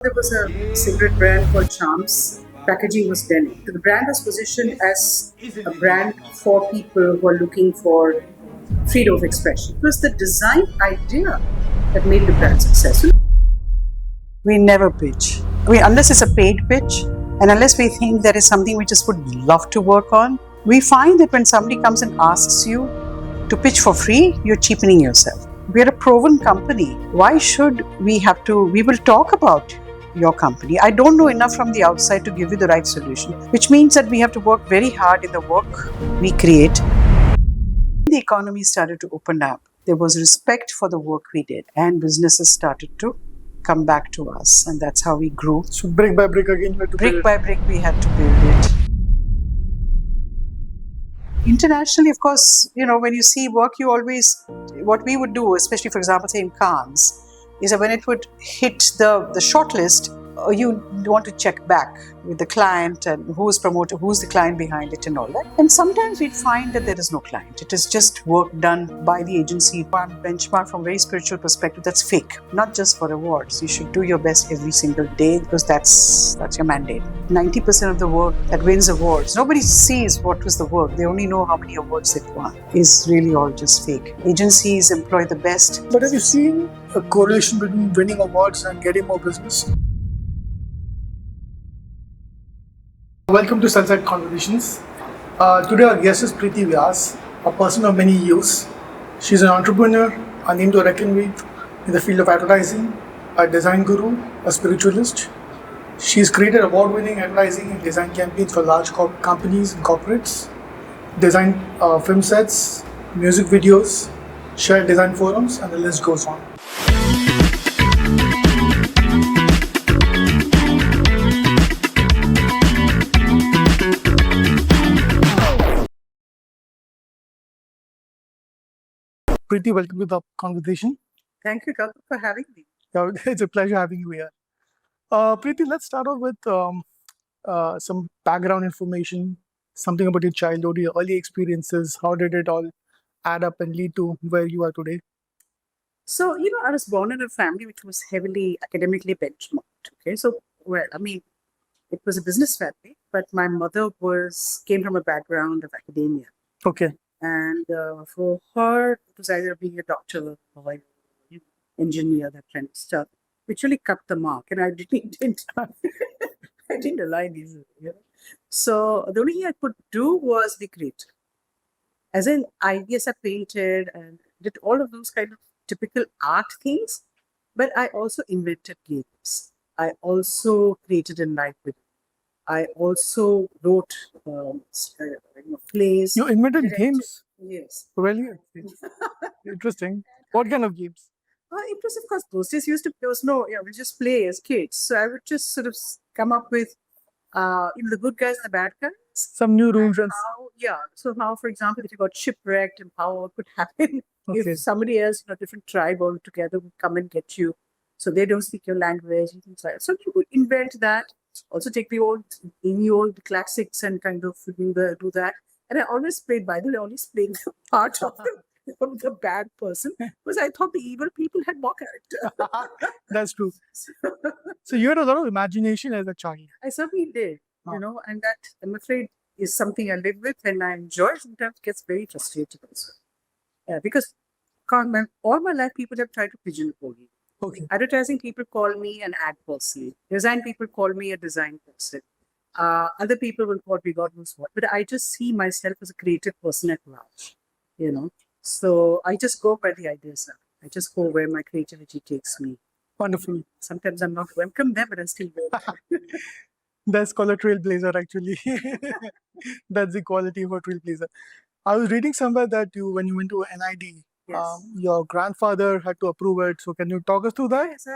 There was a cigarette brand called Charms. Packaging was denim. The brand was positioned as a brand for people who are looking for freedom of expression. It was the design idea that made the brand successful. We never pitch. Unless it's a paid pitch, and unless we think there is something we just would love to work on, we find that when somebody comes and asks you to pitch for free, you're cheapening yourself. We're a proven company. Why should we have to? We will talk about your company. I don't know enough from the outside to give you the right solution, which means that we have to work very hard in the work we create. The economy started to open up. There was respect for the work we did, and businesses started to come back to us, and that's how we grew. So brick by brick again, you had to build Brick it. by brick, we had to build it. Internationally, of course, when you see work, you always, what we would do, especially for example, say in Cannes, is that when it would hit the shortlist, you want to check back with the client and who's promoter, who's the client behind it and all that. And sometimes we'd find that there is no client. It is just work done by the agency. One benchmark from a very spiritual perspective, that's fake. Not just for awards. You should do your best every single day because that's your mandate. 90% of the work that wins awards, nobody sees what was the work. They only know how many awards they've won. Is really all just fake. Agencies employ the best. But have you seen a correlation between winning awards and getting more business? Welcome to Sellside Conversations. Today our guest is Preeti Vyas, a person of many use. She's an entrepreneur, a name to reckon with in the field of advertising, a design guru, a spiritualist. She's created award-winning advertising and design campaigns for large companies and corporates, designed film sets, music videos, shared design forums, and the list goes on. Preeti, welcome to the conversation. Thank you, Gautam, for having me. It's a pleasure having you here. Preeti, let's start off with some background information, something about your childhood, your early experiences. How did it all add up and lead to where you are today? So, I was born in a family which was heavily academically benchmarked. Okay, so, it was a business family, but my mother came from a background of academia. Okay. And for her, it was either being a doctor or engineer, that kind of stuff, which really cut the mark. And I didn't I didn't align easily. So the only thing I could do was be creative. As in, I painted and did all of those kind of typical art things, but I also invented games. I also created a night with. I also wrote plays. You invented directed- games? Yes. Really? Interesting. What kind of games? It was, of course, those days there was no, we just play as kids. So I would just sort of come up with, the good guys and the bad guys. Some new rules and So now, for example, if you got shipwrecked and what could happen Okay. if somebody else, different tribe altogether would come and get you. So they don't speak your language and things like that. So you could invent that. Also take the old classics and kind of do that. And I always played, by the way, I always played the part of the bad person because I thought the evil people had more character. That's true. So you had a lot of imagination as a child. I certainly did, and that, I'm afraid, is something I live with and I enjoy. Sometimes it gets very frustrating also. Because all my life people have tried to pigeonhole me. Okay. Advertising people call me an ad person. Design people call me a design person. Other people will call me God knows what. But I just see myself as a creative person at large, So I just go where the ideas are. I just go where my creativity takes me. Wonderful. Sometimes I'm not welcome there, but I still go. That's called a trailblazer, actually. That's the quality of a trailblazer. I was reading somewhere that when you went to NID, Yes. your grandfather had to approve it. So can you talk us through that? Yes,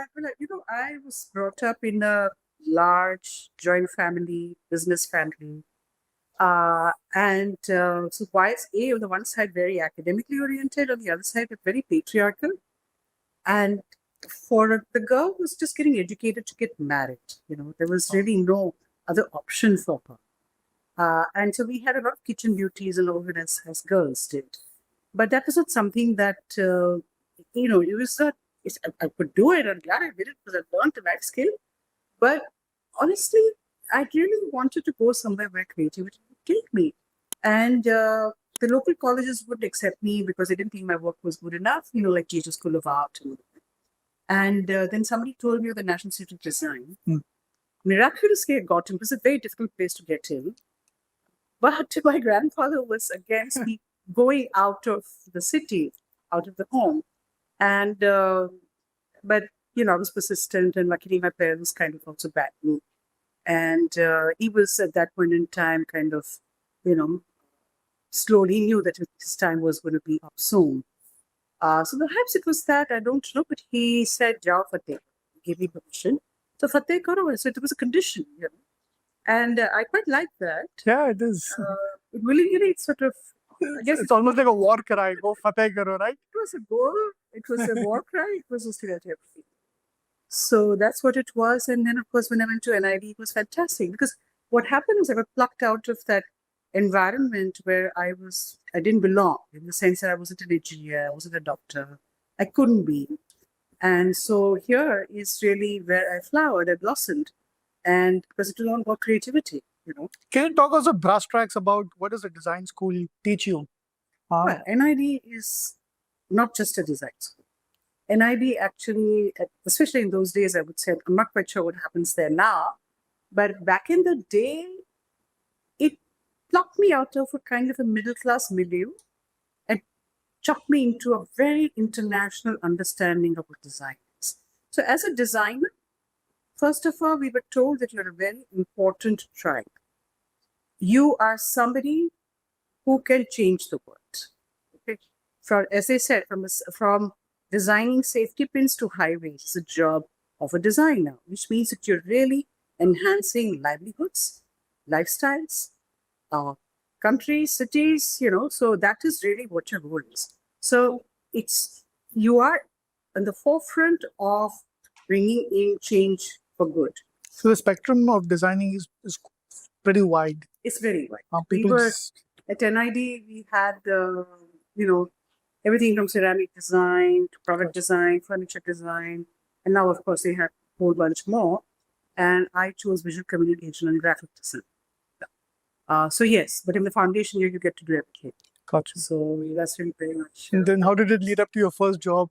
I was brought up in a large joint family, business family. So Vyas on the one side very academically oriented, on the other side very patriarchal. And for the girl who's just getting educated to get married, there was really no other option for her. And so we had a lot of kitchen duties and all of it as girls did. But that was not something that, it was not, I could do it. I'm glad I did it because I learned a life skill. But honestly, I really wanted to go somewhere where creativity would take me. And the local colleges wouldn't accept me because they didn't think my work was good enough, like Jeju School of Art. And then somebody told me of the National Institute of Design. Miraculously, I got in. It was a very difficult place to get in. But my grandfather was against me going out of the city, out of the home. And, but, I was persistent, and luckily my parents kind of also backed me. And he was at that point in time kind of, you know, slowly knew that his time was going to be up soon. So perhaps it was that, I don't know, but he said, Jao Fateh, gave me permission. So Fateh Karo, so it was a condition. And I quite like that. Yeah, it is. Willingly, it's sort of, I guess It's almost like a war cry. Go Fateh Karo, right? it was a goal, it was a war cry, it was a stereotype. So that's what it was. And then, of course, when I went to NID, it was fantastic because what happened was I got plucked out of that environment where I didn't belong, in the sense that I wasn't an engineer, I wasn't a doctor, I couldn't be. And so here is really where I flowered, I blossomed. And because it was all about creativity. Can you talk also brass tracks about what does a design school teach you? Well, NID is not just a design school. NID actually, especially in those days, I would say, I'm not quite sure what happens there now, but back in the day, it plucked me out of a kind of a middle class milieu and chucked me into a very international understanding of what design is. So, as a designer, first of all, we were told that you're a very important tribe. You are somebody who can change the world. Okay? As I said, from designing safety pins to highways is a job of a designer, which means that you're really enhancing livelihoods, lifestyles, countries, cities, so that is really what your role is. So you are on the forefront of bringing in change for good. So the spectrum of designing is pretty wide. It's very wide. People We were at NID, we had, everything from ceramic design to product design, furniture design, and now, of course, they have a whole bunch more. And I chose visual communication and graphic design. So yes, but in the foundation year, you get to do everything. Gotcha. So that's really very much. And then how did it lead up to your first job?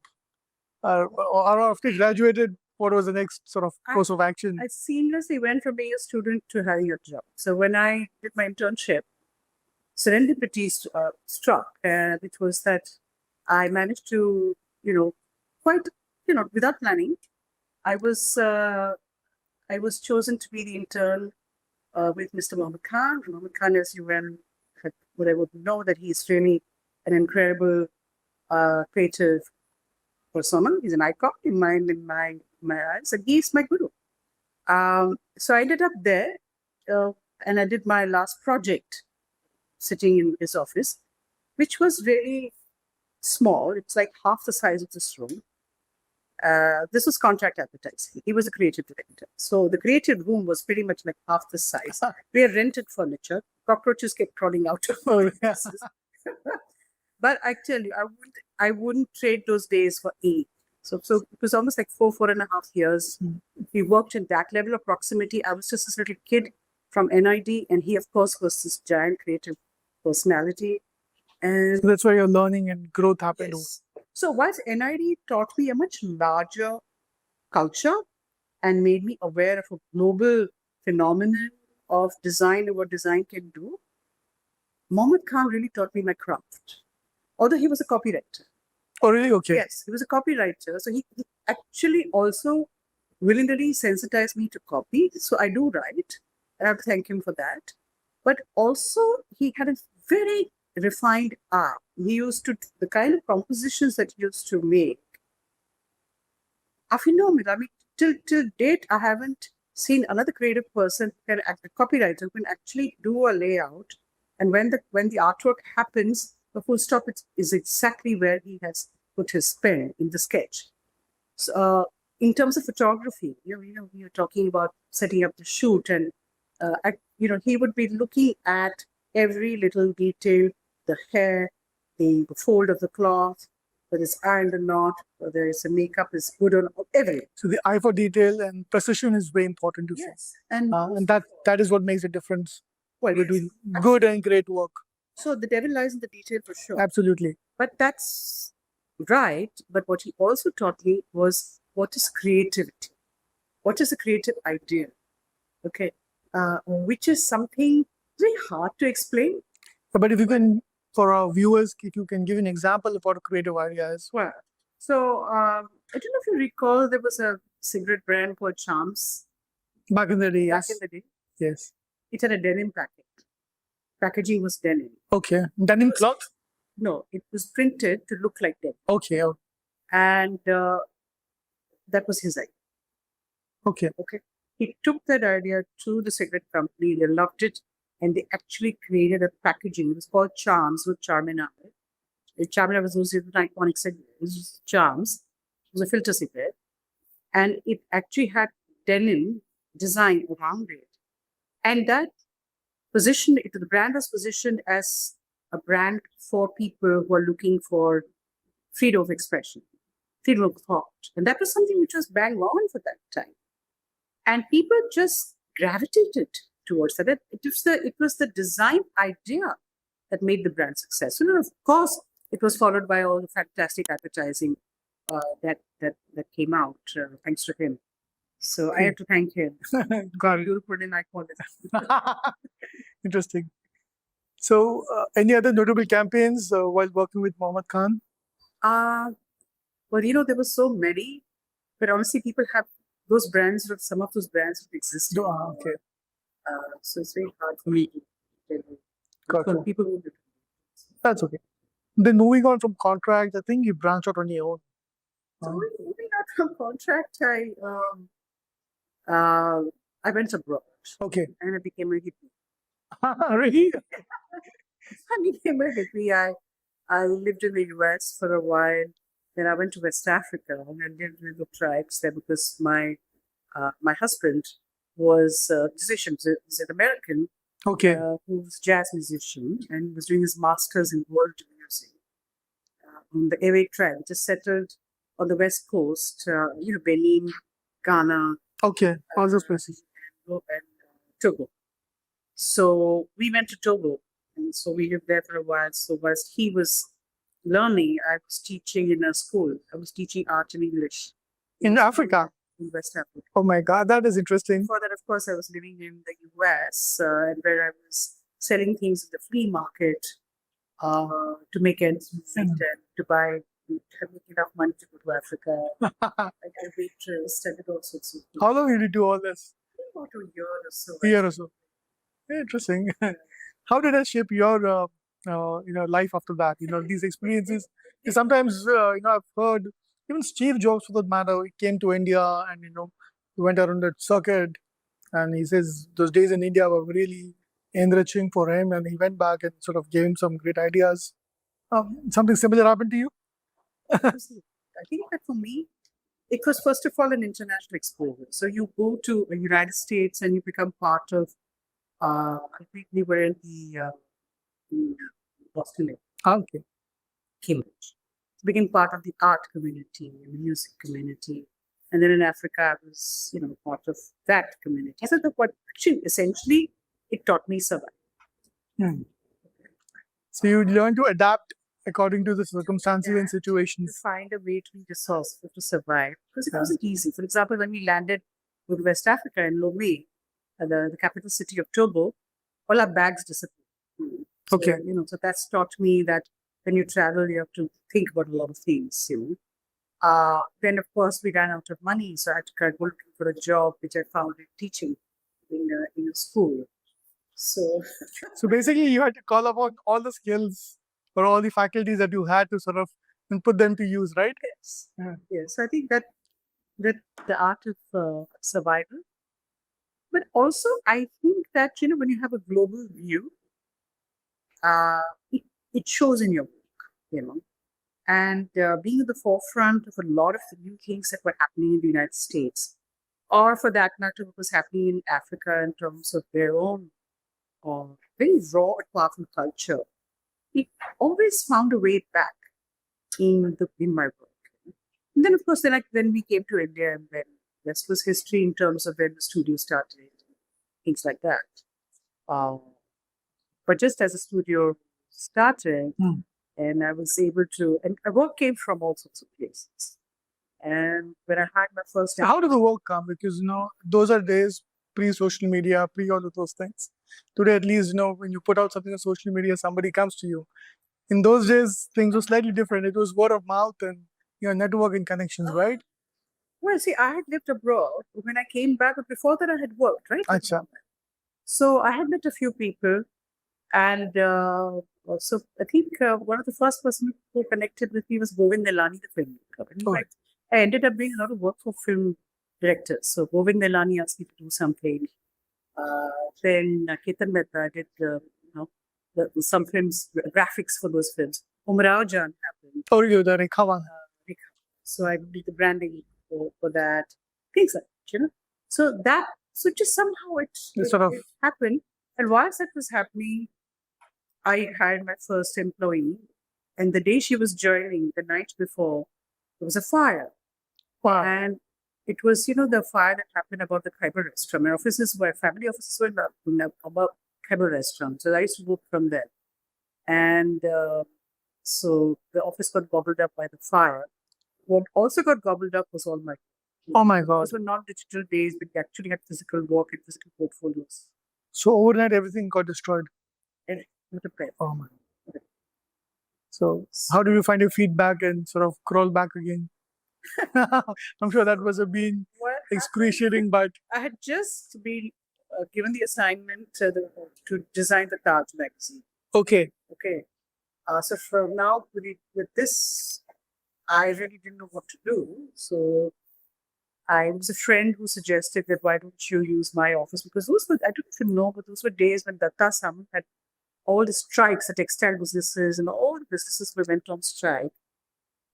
Or after you graduated, what was the next sort of course of action? I seamlessly went from being a student to having a job. So when I did my internship, serendipity struck, and it was that I managed to, quite, without planning, I was chosen to be the intern with Mr. Mohammed Khan. Mohammed Khan, as you would know, that he's really an incredible creative persona. He's an icon in my eyes, and he's my guru. So I ended up there, and I did my last project sitting in his office, which was really small. It's like half the size of this room. This was contract advertising. He was a creative director. So the creative room was pretty much like half the size. We had rented furniture. Cockroaches kept crawling out of our houses. But I tell you, I wouldn't trade those days for any. So it was almost like 4.5 years. We worked in that level of proximity. I was just this little kid from NID, and he, of course, was this giant creative personality. And so that's where your learning and growth happened. Yes. So whilst NID taught me a much larger culture and made me aware of a global phenomenon of design and what design can do, Mohammed Khan really taught me my craft. Although he was a copywriter. Oh, really? Okay. Yes, he was a copywriter. So he actually also willingly sensitized me to copy. So I do write, and I have to thank him for that. But also, he had a very refined art. He used to, the kind of compositions that he used to make are phenomenal. I mean, till date, I haven't seen another creative person who can act, a copywriter who can actually do a layout. And when the artwork happens, the full stop is exactly where he has put his pen in the sketch. So, in terms of photography, you're talking about setting up the shoot, and he would be looking at every little detail, the hair, the fold of the cloth, whether it's ironed or not, whether it's a makeup is good or not, everything. So the eye for detail and precision is very important to say. Yes. And And that is what makes a difference well, yes, between good and great work. so the devil lies in the detail for sure. Absolutely. But that's right. But what he also taught me was what is creativity? What is a creative idea? Okay. Which is something very hard to explain. But if you can, for our viewers, if you can give an example of what a creative idea is. Well, so I don't know if you recall, there was a cigarette brand called Charms Back in the day, back yes. in the day. Yes. It had a denim packet. Packaging was denim. Okay. Denim cloth? No, it was printed to look like denim. Okay. And that was his idea. Okay. Okay. He took that idea to the cigarette company. They loved it. And they actually created a packaging. It was called Charms with Charmina. Charmina was associated with iconic cigarette. It was Charms. It was a filter cigarette. And it actually had denim design around it. And that positioned it, the brand was positioned as a brand for people who are looking for freedom of expression, freedom of thought. And that was something which was bang on for that time. And people just gravitated towards that. It was the design idea that made the brand successful. And of course, it was followed by all the fantastic advertising that came out thanks to him. So I have to thank him. Got it. You'll put in icon. Interesting. So, any other notable campaigns while working with Mohammed Khan? Well, there were so many, but honestly, people have those brands. Some of those brands have existed. Okay. So it's very hard for me to tell you. Got For it. people who That's okay. Then moving on from contract, I think you branched out on your own. So moving out from contract, I went abroad Okay. and I became a hippie. Really? I became a hippie. I lived in the US for a while. Then I went to West Africa and I lived with the tribes there because my husband was a musician. He's an American Okay. who was a jazz musician and was doing his master's in world music. On the Ewe tribe, which is settled on the west coast, Benin, Ghana, Okay. All those places. and Togo. So we went to Togo, and so we lived there for a while. So whilst he was learning, I was teaching in a school. I was teaching art and English In Africa. in West Africa. Oh my God, that is interesting. Before that, of course, I was living in the US, and where I was selling things in the flea market to make ends meet and to make enough money to go to Africa. I had a waitress, I did all sorts of things. How long did you do all this? About a year or so. A year or so. Interesting. How did that shape your life after that? These experiences. Because sometimes I've heard even Steve Jobs, for that matter, he came to India and he went around that circuit, and he says those days in India were really enriching for him, and he went back and sort of gave him some great ideas. Something similar happened to you? I think that for me, it was first of all an international exposure. So you go to the United States and you become part of. We were in the Boston, Okay. Cambridge. Became part of the art community and the music community, and then in Africa, I was part of that community. So essentially it taught me survival. So you learn to adapt according to the circumstances and To situations. find a way to be resourceful to survive because it wasn't easy. For example, when we landed with West Africa in Lomé, the capital city of Togo, all our bags disappeared. So, Okay. So that's taught me that when you travel, you have to think about a lot of things. Then of course we ran out of money, so I had to go looking for a job, which I found in teaching in a school. So So basically, you had to call upon all the skills or all the faculties that you had to sort of put them to use, right? yes, Yeah. yes, I think that the art of survival. But also, I think that when you have a global view, it shows in your work, and being at the forefront of a lot of the new things that were happening in the United States, or for that matter, what was happening in Africa in terms of their own very raw and powerful culture. It always found a way back in my work. And then, of course, then we came to India, and then this was history in terms of when the studio started, things like that. Um, but just as a studio started, and I was able to, and work came from all sorts of places. And when I had my first, How did the work come? Because those are days pre-social media, pre all of those things. Today, at least, when you put out something on social media, somebody comes to you. In those days, things were slightly different. It was word of mouth and networking connections, right? well, see, I had lived abroad when I came back, but before that I had worked, right? Acha. So I had met a few people, and so I think one of the first person who connected with me was Govind Nilani, the filmmaker. In Oh. fact, I ended up doing a lot of work for film directors. So Govind Nilani asked me to do something. Then Ketan Mehta did some films, graphics for those films. Umrao Jan happened. Oh, you the Rekhavan. So I did the branding for that. Things like that, So just somehow it happened. And whilst that was happening, I hired my first employee. And the day she was joining, the night before, there was a fire. Wow. And it was, the fire that happened about the Khyber restaurant. My family offices were about Khyber restaurant. So I used to work from there. And so the office got gobbled up by the fire. What also got gobbled up was all my. Oh my God. Those were not digital days, but we actually had physical work and physical portfolios. So overnight, everything got destroyed. And with a prayer. Oh my. So how do you find your feedback and sort of crawl back again? I'm sure that was excruciating, but I had just been given the assignment to design the Taj magazine. Okay. So from now with this, I really didn't know what to do. So I was a friend who suggested that why don't you use my office, because I don't even know, but those were days when Datta Samant had all the strikes, the textile businesses and all the businesses went on strike,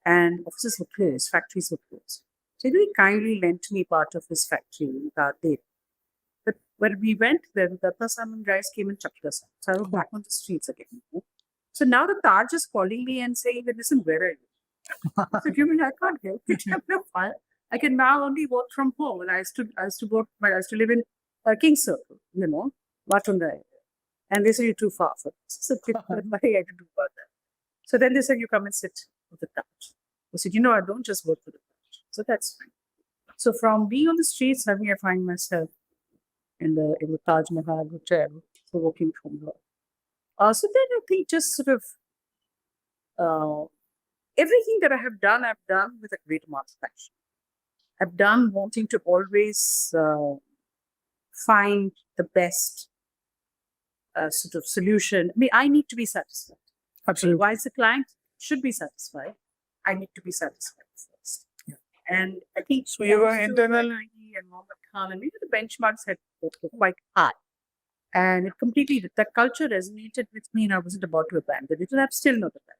and offices were closed, factories were closed. So he very kindly lent me part of his factory that day. But when we went there, the Datta Samant guys came and chucked us out. So I was back on the streets again. So now the Taj is calling me and saying, listen, where are you? So you mean I can't help you? I can now only work from home, and I used to live in King Circle, Matunda. And they said, you're too far for this. So what I had to do about that. So then they said, you come and sit with the Taj. I said, I don't just work for the Taj. So that's fine. So from being on the streets, suddenly I find myself in the Taj Mahal Hotel, so working from there. So then I think just sort of everything that I have done, I've done with a great amount of passion. I've done wanting to always find the best sort of solution. I mean, I need to be satisfied. Absolutely. Whilst the client should be satisfied, I need to be satisfied first. Yeah. And I think so. You were internal and Mohammed Khan, and maybe the benchmarks were quite high. And it completely, that culture resonated with me, and I wasn't about to abandon it, and I'm still not abandoned.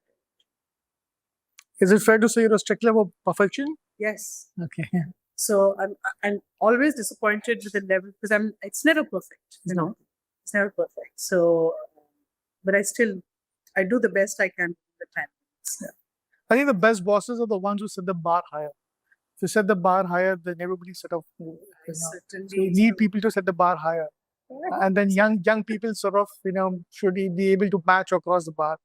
Is it fair to say you're a stickler for perfection? Yes. Okay. So I'm always disappointed with the level, because it's never perfect. It's never perfect. So, but I do the best I can with the time. Yeah. I think the best bosses are the ones who set the bar higher. If you set the bar higher, then everybody sort of. So you need people to set the bar higher, and then young people sort of should be able to match across the bar.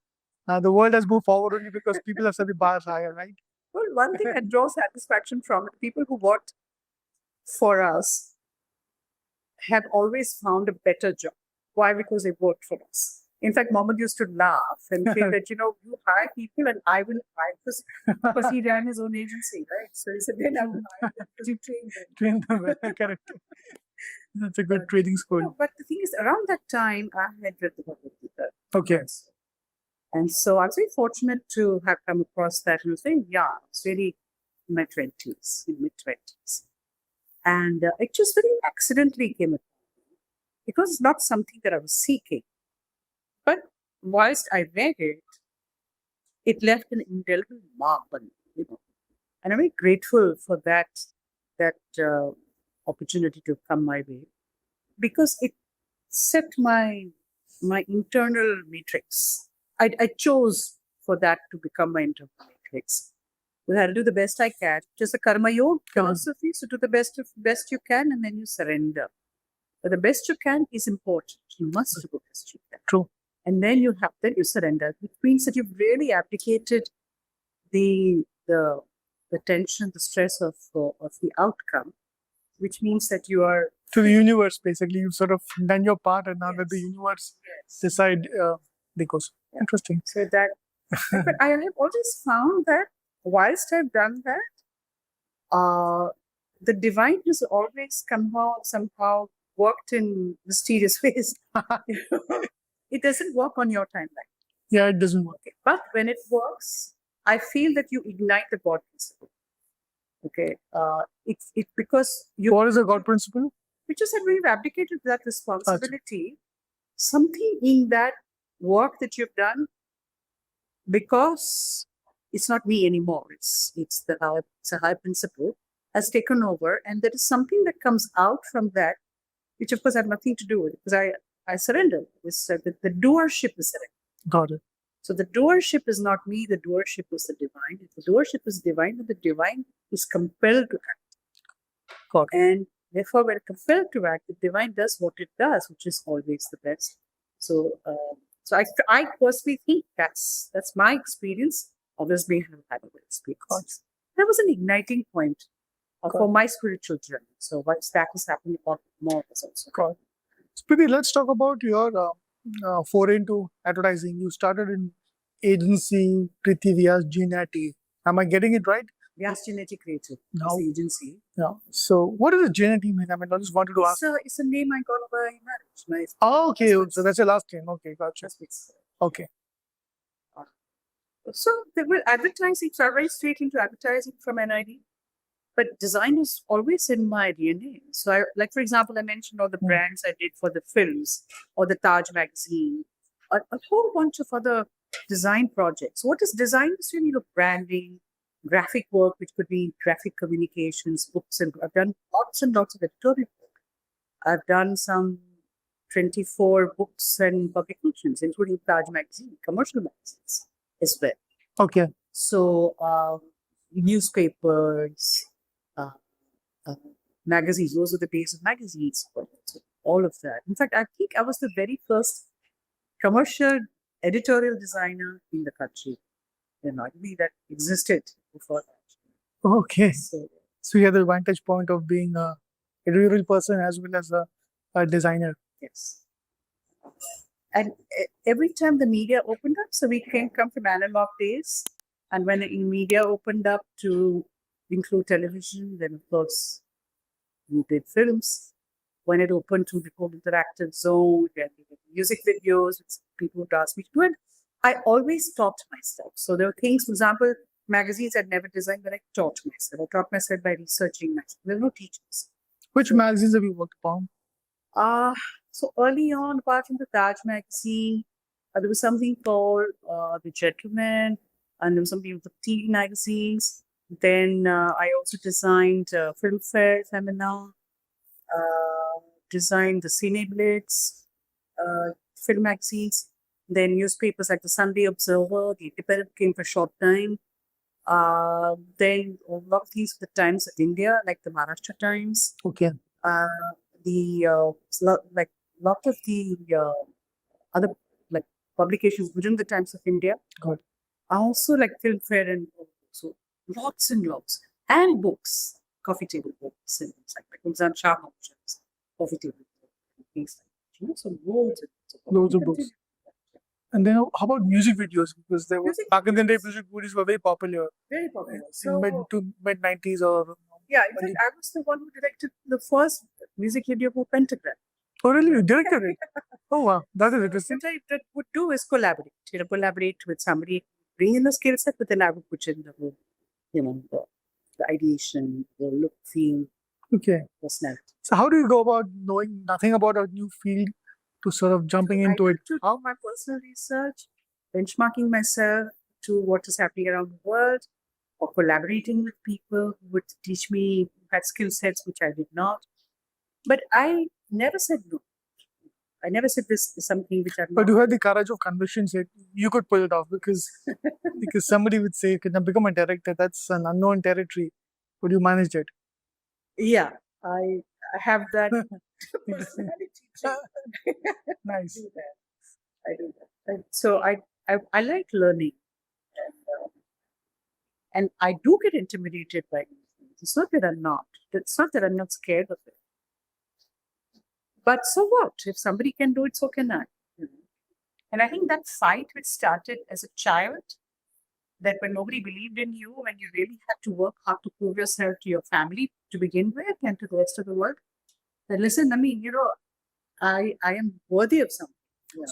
The world has moved forward only because people have set the bar higher, right? Well, one thing I draw satisfaction from it, people who worked for us have always found a better job. Why? Because they worked for us. In fact, Mohammed used to laugh and say that, you hire people and I will hire, because he ran his own agency, right? So he said, then I will hire them because you train them. Correct. That's a good training school. But the thing is, around that time, I had read the Bhagavad Gita. Okay. And so I was very fortunate to have come across that and saying, it's really in my 20s, in mid-20s. And it just very accidentally came across. It was not something that I was seeking. But whilst I read it, it left an indelible mark on me, And I'm very grateful for that opportunity to come my way, because it set my internal matrix. I chose for that to become my internal matrix. complex. Well, I'll do the best I can. Just the karma yoga philosophy. So do the best you can, and then you surrender. But the best you can is important. You must do the best you can. True. And then you surrender, which means that you've really abdicated the tension, the stress of the outcome, which means that you are To the universe, basically, you've sort of done your part, and now let the Yes. universe yes. decide the course. Interesting. So that, but I have always found that whilst I've done that, the divine has always somehow worked in mysterious ways. It doesn't work on your timeline. Yeah, it doesn't work. Okay. But when it works, I feel that you ignite the God principle. Okay. It's because What is the God principle? which is that when you've abdicated that responsibility, something in that work that you've done, because it's not me anymore, it's a high principle, has taken over, and there is something that comes out from that, which of course I have nothing to do with it, because I surrender. The doership is surrender. Got it. So the doership is not me, the doership is the divine. If the doership is divine, then the divine is compelled to act. Got it. And therefore, when compelled to act, the divine does what it does, which is always the best. So, I personally think that's my experience. Others may have had other experiences. That was an igniting point for my spiritual journey. So, once that is happening, a lot more is also. Got it. So, Preeti, let's talk about your foray into advertising. You started in agency Preeti Vyas Genati. Am I getting it right? Vyas Genetic Creative No. is the agency. Yeah. So, what does a Genati mean? I mean, I just wanted to ask. It's a name I got by marriage. Oh, okay. husband's So that's your last name. Okay, gotcha. husband's. Okay. So they were advertising. So I went straight into advertising from NID. But design is always in my DNA. So, like for example, I mentioned all the brands I did for the films or the Taj magazine, a whole bunch of other design projects. What is design? Is really branding, graphic work, which could be graphic communications, books, and I've done lots and lots of editorial work. I've done some 24 books and publications, including Taj magazine, commercial magazines as well. Okay. So newspapers, magazines, those are the base of magazines, so all of that. In fact, I think I was the very first commercial editorial designer in the country. That existed before that. Okay. So you have the vantage point of being a editorial person as well as a designer. yes. And every time the media opened up, so we come from analog days, and when the media opened up to include television, then of course we did films. When it opened to the whole interactive zone, we had music videos, which people would ask me to do it. I always taught myself. So there were things, for example, magazines I'd never designed, but I taught myself. I taught myself by researching myself. There were no teachers. Which magazines have you worked upon? So early on, apart from the Taj magazine, there was something called The Gentleman, and there was something with the TV magazines. Then I also designed Filmfare, Femina, designed the Cine Blitz, film magazines, then newspapers like the Sunday Observer, the Independent came for a short time. Then a lot of things with the Times of India, like the Maharashtra Times. Okay. Like lot of the other like publications within the Times of India. Good. Also like Filmfare and so lots and lots, and books, coffee table books and things like that. For example, Shah Mohammed, coffee table books, things like that. So loads of books. And then how about music videos? Because there was back in the day, music videos were very popular. Very popular. So mid 90s or yeah, in fact, I was the one who directed the first music video for Pentagram. Oh, really? You directed it? Oh, wow. That is interesting. What I would do is collaborate. Collaborate with somebody, bring in the skill set, but then I would put in the whole, the ideation, the look, feel, personality. So how do you go about knowing nothing about a new field to sort of jumping into it? To do my personal research, benchmarking myself to what is happening around the world, or collaborating with people who would teach me, who had skill sets which I did not. But I never said no. I never said this is something which I'm But not. you had the courage of conviction, said you could pull it off because somebody would say, "Can I become a director? That's an unknown territory. Would you manage it?" Yeah, I have that personality trait. Nice. Do that. I do that. So I like learning, and I do get intimidated by these things. It's not that I'm not. It's not that I'm not scared of it. But so what? If somebody can do it, so can I. You know? And I think that fight which started as a child, that when nobody believed in you, when you really had to work hard to prove yourself to your family to begin with and to the rest of the world, then listen, I mean, I am worthy of something.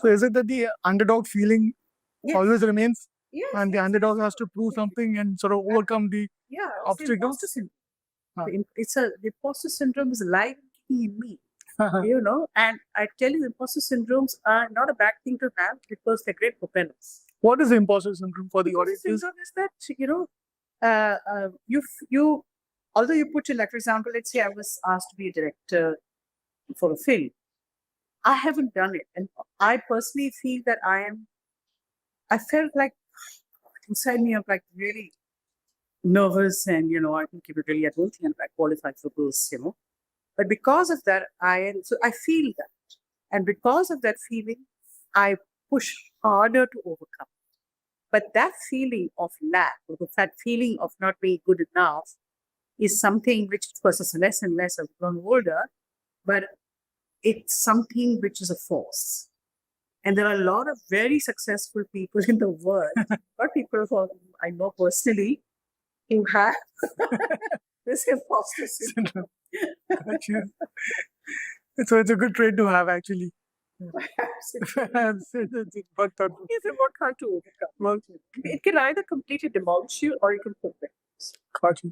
So is it that the underdog feeling Yes. always remains, Yes, and the yes, underdog yes. has to prove something and sort of overcome the Yeah, it's the obstacles? imposter syndrome. Huh. The imposter syndrome is alive and kicking in me. And I tell you, imposter syndromes are not a bad thing to have because they're great propellers. What is the imposter syndrome for the Imposter audience? syndrome is that you although you put in, like, for example, let's say I was asked to be a director for a film. I haven't done it, and I personally feel that I felt like inside me I'm like really nervous, and I think really I don't think I'm qualified for this. But because of that, I feel that. And because of that feeling, I push harder to overcome. But that feeling of lack, or that feeling of not being good enough, is something which, of course, is less and less as I've grown older, but it's something which is a force. And there are a lot of very successful people in the world, not people who I know personally, who have this imposter syndrome. Gotcha. So it's a good trait to have, actually. It's about how to overcome. It can either completely demolish you or you can perfect it. Gotcha.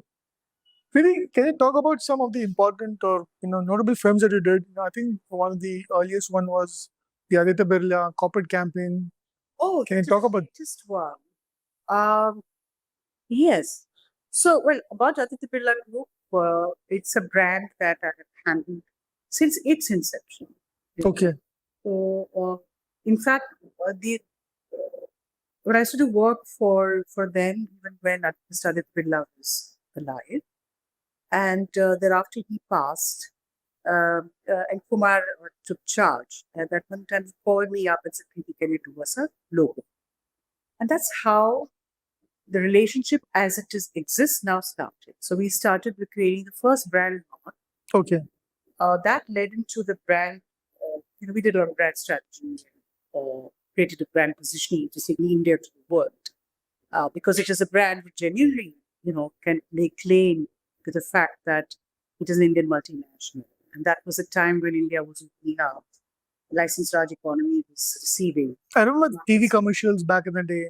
Really, can you talk about some of the important or notable films that you did? I think one of the earliest one was the Aditya Birla corporate campaign. Oh, Can you talk about? just one? Yes. So, well, about Aditya Birla Group, it's a brand that I have handled since its inception. Okay. So, in fact, when I used to do work for them, even when Mr. Aditya Birla was alive, and thereafter he passed, and Kumar took charge. At that one time, he called me up and said, "Preeti, can you do us a logo?" And that's how the relationship as it exists now started. So we started with creating the first brand. Okay. That led into the brand. We did our brand strategy, created a brand positioning to take India to the world, because it is a brand which genuinely, can lay claim to the fact that it is an Indian multinational. And that was a time when India was opening up, licensed Raj economy was receiving. I remember TV commercials back in the day.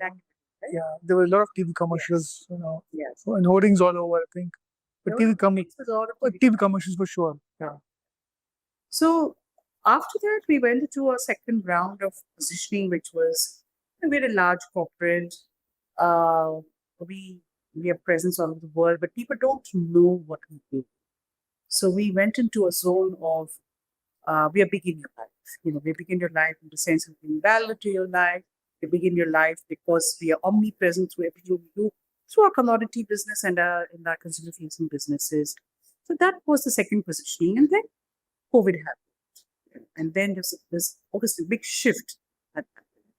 Yeah, there were a lot of TV commercials, Yes. and hoardings all over, I think. But TV commercials for sure. Yeah. So after that, we went into a second round of positioning, which was we had a large corporate. We have presence all over the world, but people don't know what we do. So we went into a zone of we are big in your life. We begin your life in the sense of being valid to your life. We begin your life because we are omnipresent through everything we do, through our commodity business and in our consumer-facing businesses. So that was the second positioning, and then COVID happened, and then there's obviously a big shift that happened.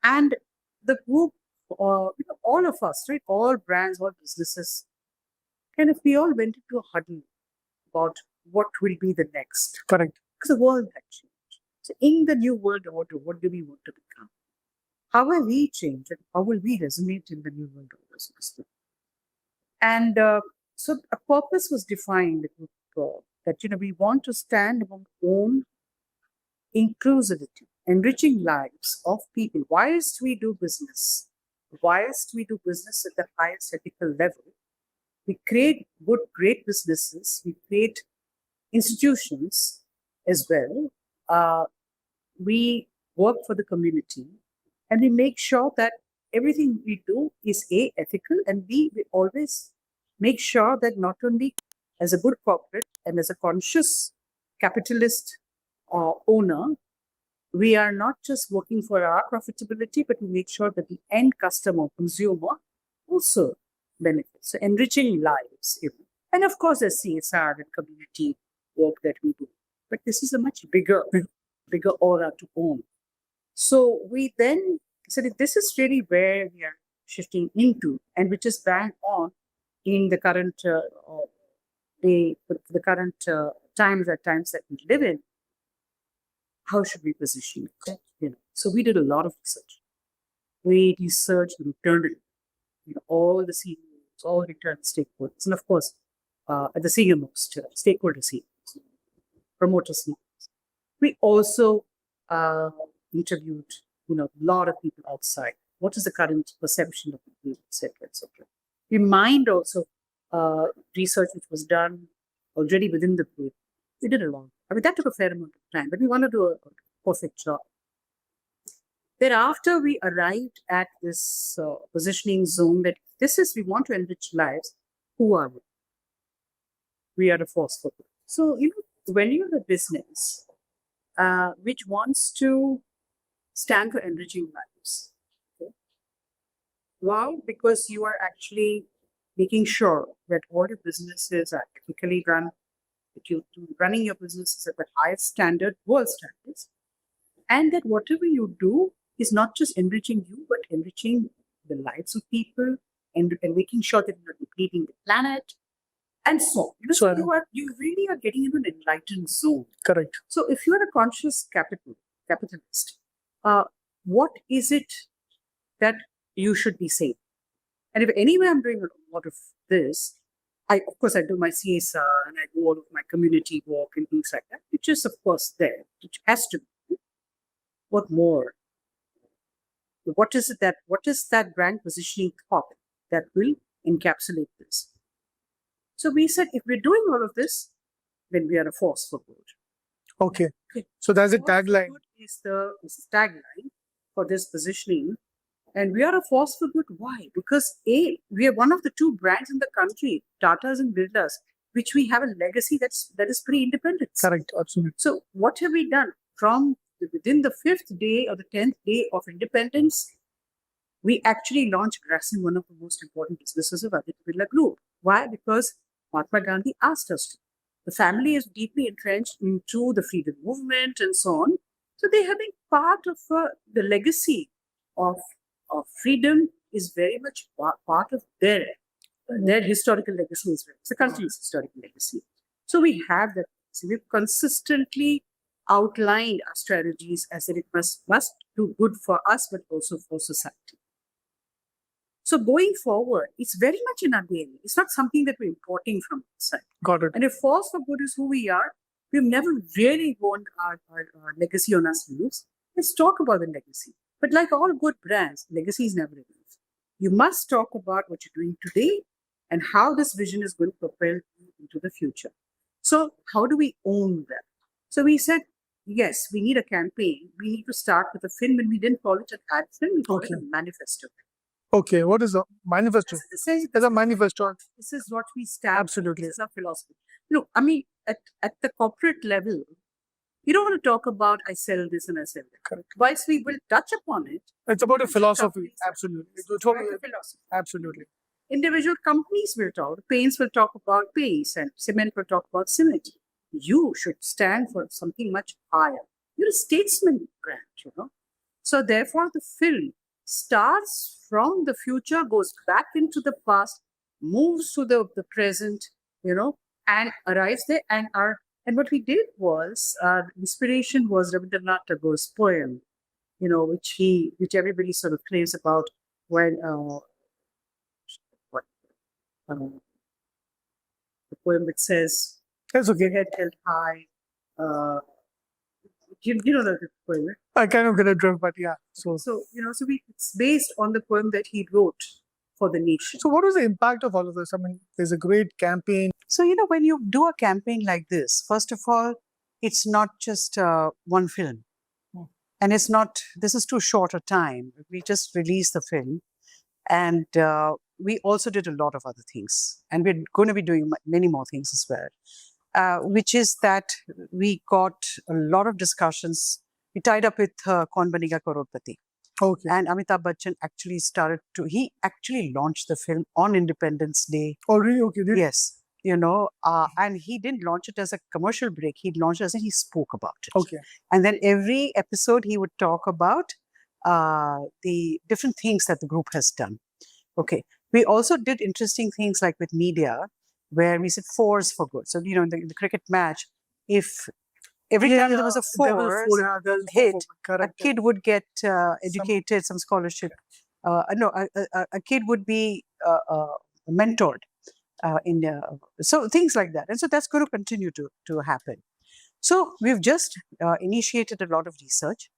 And the group, all of us, right, all brands, all businesses, we all went into a huddle about what will be the next. Correct. Because the world had changed. So in the new world order, what do we want to become? How have we changed, and how will we resonate in the new world order system? And so a purpose was defined that we want to stand among own inclusivity, enriching lives of people. Whilst we do business, whilst we do business at the highest ethical level, we create great businesses, we create institutions as well. We work for the community, and we make sure that everything we do is ethical, and we always make sure that not only as a good corporate and as a conscious capitalist owner, we are not just working for our profitability, but we make sure that the end customer, consumer, also benefits. So enriching lives. And of course, there's CSR and community work that we do. But this is a much bigger aura to own. So we then said that this is really where we are shifting into, and which is bang on in the current the current times that we live in. How should we position it? So we did a lot of research. We researched internally, all the CEOs, all internal stakeholders, and of course, at the senior most stakeholder CEOs, promoter CEOs. We also interviewed, a lot of people outside. What is the current perception of the et cetera, et cetera. We mined also research which was done already within the group. We did a lot. I mean, that took a fair amount of time, but we want to do a perfect job. Thereafter, we arrived at this positioning zone that we want to enrich lives. Who are we? We are a force for good. So, when you're a business which wants to stand for enriching lives, okay? Why? Because you are actually making sure that all your businesses are ethically run, that you're running your businesses at the highest standard, world standards, and that whatever you do is not just enriching you, but enriching the lives of people and making sure that you're depleting the planet and so on. So you really are getting into an enlightened zone. Correct. So if you are a conscious capitalist, what is it that you should be saying? And if anyway I'm doing a lot of this, of course I do my CSR and I do all of my community work and things like that, which is of course there, which has to be. What more? What is that brand positioning thought that will encapsulate this? So we said, if we're doing all of this, then we are a force for good. Okay. So that's a tagline. Is the tagline for this positioning. And we are a force for good. Why? Because we are one of the two brands in the country, Tatas and Birlas, which we have a legacy that is pre-independence. Correct. Absolutely. So what have we done? From within the 5th day or the 10th day of independence, we actually launched Grassing, one of the most important businesses of Aditya Birla Group. Why? Because Mahatma Gandhi asked us to. The family is deeply entrenched into the freedom movement and so on. So they have been part of the legacy of freedom is very much part of their historical legacy as well. It's the country's historical legacy. So we have that. So we've consistently outlined our strategies as that it must do good for us, but also for society. So going forward, it's very much in our DNA. It's not something that we're importing from outside. Got it. And if force for good is who we are, we've never really worn our legacy on our sleeves. Let's talk about the legacy. But like all good brands, legacy is never enough. You must talk about what you're doing today and how this vision is going to propel you into the future. So how do we own that? So we said, yes, we need a campaign. We need to start with a film, and we didn't call it an ad film, we called it a manifesto. Okay, what is a manifesto? It's a manifesto. This is what we stand. Absolutely. This is our philosophy. Look, I mean, at the corporate level, you don't want to talk about I sell this and I sell that. Correct. Whilst we will touch upon it. It's about a philosophy. Absolutely. It's about a philosophy. Absolutely. Individual companies will talk. Paints will talk about paints, and cement will talk about cement. You should stand for something much higher. You're a statesman brand, So therefore, the film starts from the future, goes back into the past, moves to the present, and arrives there. And what we did was, inspiration was Rabindranath Tagore's poem, which everybody sort of claims about when the poem which says, "That's okay, head held high." You know the poem, right? I kind of get a drift, but yeah. So it's based on the poem that he wrote for the nation. So what was the impact of all of this? I mean, there's a great campaign. So, when you do a campaign like this, first of all, it's not just one film. And it's not, this is too short a time. We just released the film. And we also did a lot of other things. And we're going to be doing many more things as well. Which is that we got a lot of discussions We tied up with Kaun Banega Crorepati. Okay. And Amitabh Bachchan actually he actually launched the film on Independence Day. Oh, really? Okay. Yes. And he didn't launch it as a commercial break. He launched it as he spoke about it. Okay. And then every episode he would talk about the different things that the group has done. Okay. We also did interesting things like with media, where we said fours for good. So, in the cricket match, if every time there was a four hit, a kid would get educated, some scholarship. A kid would be mentored so things like that. And so that's going to continue to happen. So we've just initiated a lot of research,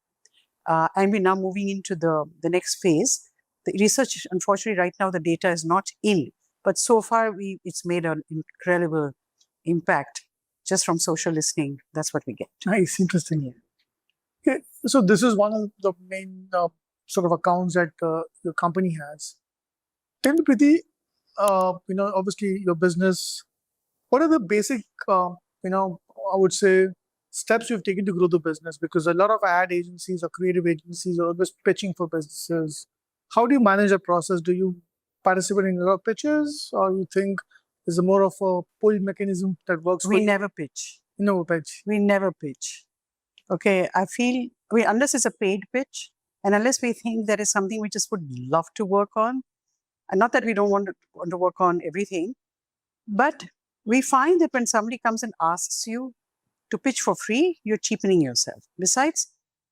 and we're now moving into the next phase. The research, unfortunately, right now the data is not in, but so far it's made an incredible impact just from social listening. That's what we get. Nice, interesting. Yeah. Okay, so this is one of the main sort of accounts that your company has. Tell me, Preeti, obviously your business. What are the basic, I would say, steps you've taken to grow the business? Because a lot of ad agencies or creative agencies are always pitching for businesses. How do you manage that process? Do you participate in a lot of pitches, or you think there's a more of a pull mechanism that works? We never pitch. No pitch. We never pitch. Okay, I feel, unless it's a paid pitch, and unless we think there is something we just would love to work on, and not that we don't want to work on everything, but we find that when somebody comes and asks you to pitch for free, you're cheapening yourself. Besides,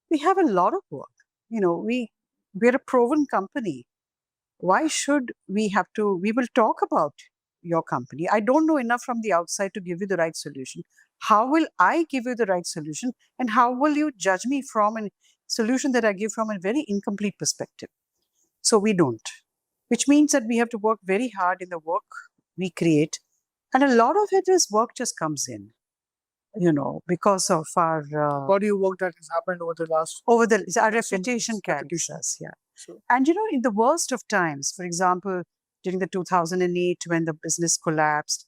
we have a lot of work. We're a proven company. Why should we have to? We will talk about your company. I don't know enough from the outside to give you the right solution. How will I give you the right solution? And how will you judge me from a solution that I give from a very incomplete perspective? So we don't, which means that we have to work very hard in the work we create. And a lot of it is work just comes in, because of our... body work that has happened over the last... Our reputation carries us, yeah. So. And, in the worst of times, for example, during the 2008, when the business collapsed,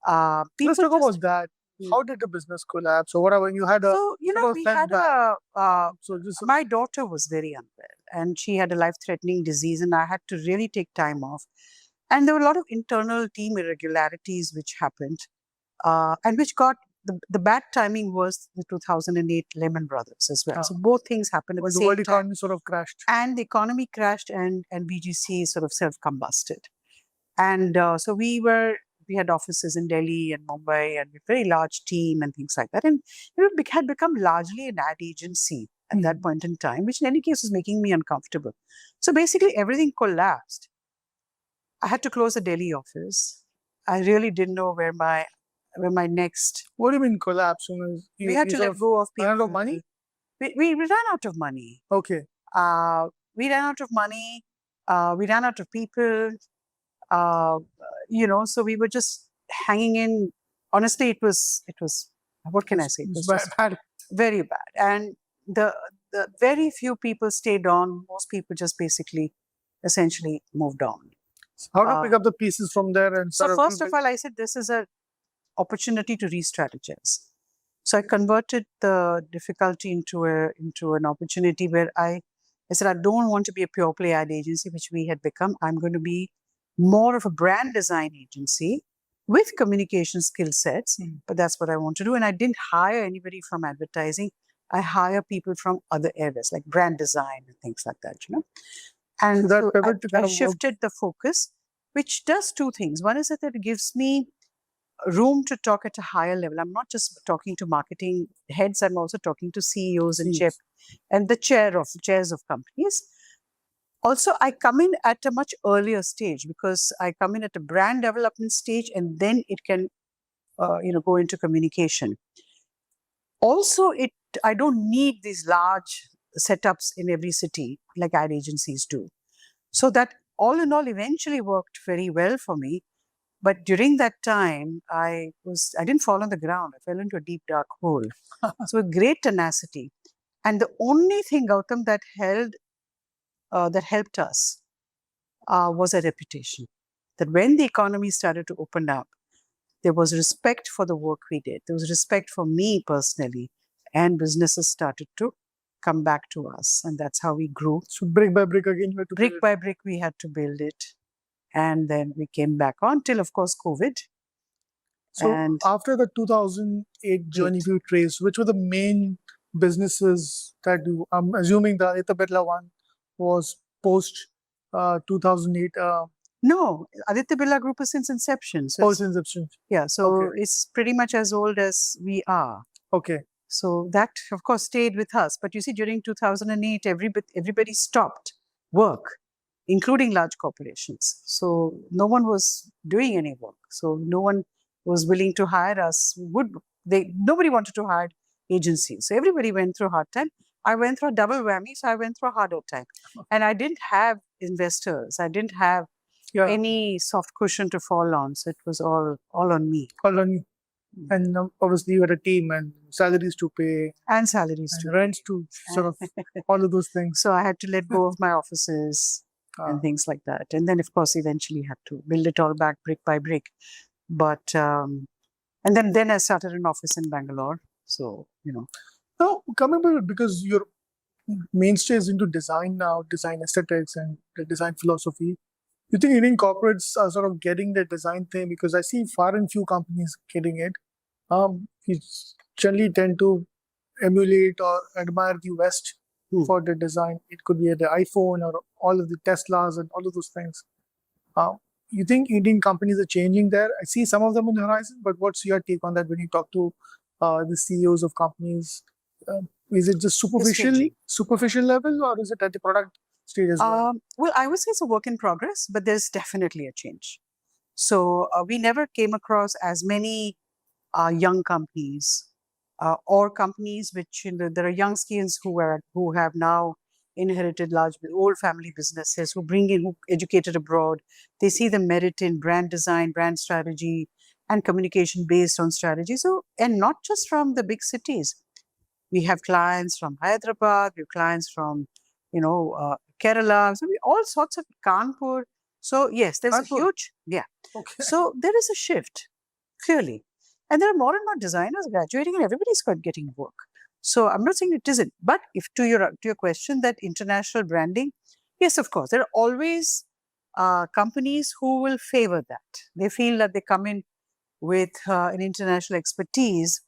people... Let's talk about that. How did the business collapse? Or whatever, you had a... So, we had my daughter was very unwell, and she had a life-threatening disease, and I had to really take time off. And there were a lot of internal team irregularities which happened, and which got... The bad timing was the 2008 Lehman Brothers as well. So both things happened at the same time. The world economy sort of crashed. And the economy crashed, and BGC sort of self-combusted. And so we had offices in Delhi and Mumbai, and a very large team and things like that. And it had become largely an ad agency at that point in time, which in any case was making me uncomfortable. So basically everything collapsed. I had to close the Delhi office. I really didn't know where my next... What do you mean collapse? We had to let go of people. Ran out of money? We ran out of money. Okay. We ran out of money. We ran out of people. So we were just hanging in. Honestly, it was. What can I say? It was bad. Very bad. And the very few people stayed on. Most people just essentially moved on. How to pick up the pieces from there? And so first of all, I said this is an opportunity to re-strategize. So I converted the difficulty into an opportunity where I said I don't want to be a pure play ad agency, which we had become. I'm going to be more of a brand design agency with communication skill sets, but that's what I want to do. And I didn't hire anybody from advertising. I hire people from other areas like brand design and things like that, And so I shifted the focus, which does two things. One is that it gives me room to talk at a higher level. I'm not just talking to marketing heads, I'm also talking to CEOs and the chairs of companies. Also, I come in at a much earlier stage because I come in at a brand development stage, and then it can, go into communication. Also, I don't need these large setups in every city like ad agencies do. So that all in all eventually worked very well for me. But during that time, I didn't fall on the ground. I fell into a deep, dark hole. So with great tenacity. And the only thing, Gautam, that helped us was a reputation. That when the economy started to open up, there was respect for the work we did. There was respect for me personally. And businesses started to come back to us. And that's how we grew. So brick by brick again, you had to Brick build it. by brick, we had to build it. And then we came back on till, of course, COVID. So And after the 2008 journey, Eight. if you trace, which were the main businesses that you, I'm assuming the Aditya Birla one was post 2008, No, Aditya Birla Group is since inception. So post inception. yeah, so Okay. it's pretty much as old as we are. Okay. So that, of course, stayed with us. But you see, during 2008, everybody stopped work, including large corporations. So no one was doing any work. So no one was willing to hire us. Nobody wanted to hire agencies. So everybody went through a hard time. I went through a double whammy. So I went through a harder time. And I didn't have investors. I didn't have Yeah. any soft cushion to fall on. So it was all on me. All on you. And obviously you had a team and salaries to pay And salaries and too. rents to sort of all of those things. So I had to let go of my offices and things like that. And then, of course, eventually had to build it all back brick by brick. But, and then I started an office in Bangalore. So, Now, coming back, because your mainstay is into design now, design aesthetics and the design philosophy, you think Indian corporates are sort of getting the design thing? Because I see far and few companies getting it. We generally tend to emulate or admire the West for the design. It could be the iPhone or all of the Teslas and all of those things. You think Indian companies are changing there? I see some of them on the horizon, but what's your take on that when you talk to the CEOs of companies? Is it just superficial level, or is it at the product stage as well? Well, I would say it's a work in progress, but there's definitely a change. So we never came across as many young companies or companies which there are young skills who have now inherited large old family businesses who educated abroad. They see the merit in brand design, brand strategy, and communication based on strategy. So, and not just from the big cities. We have clients from Hyderabad, we have clients from, Kerala, so all sorts of Kanpur. So yes, there's a huge, Okay. So there is a shift, clearly. And there are more and more designers graduating and everybody's getting work. So I'm not saying it isn't, but if to your question that international branding, yes, of course, there are always companies who will favor that. They feel that they come in with an international expertise,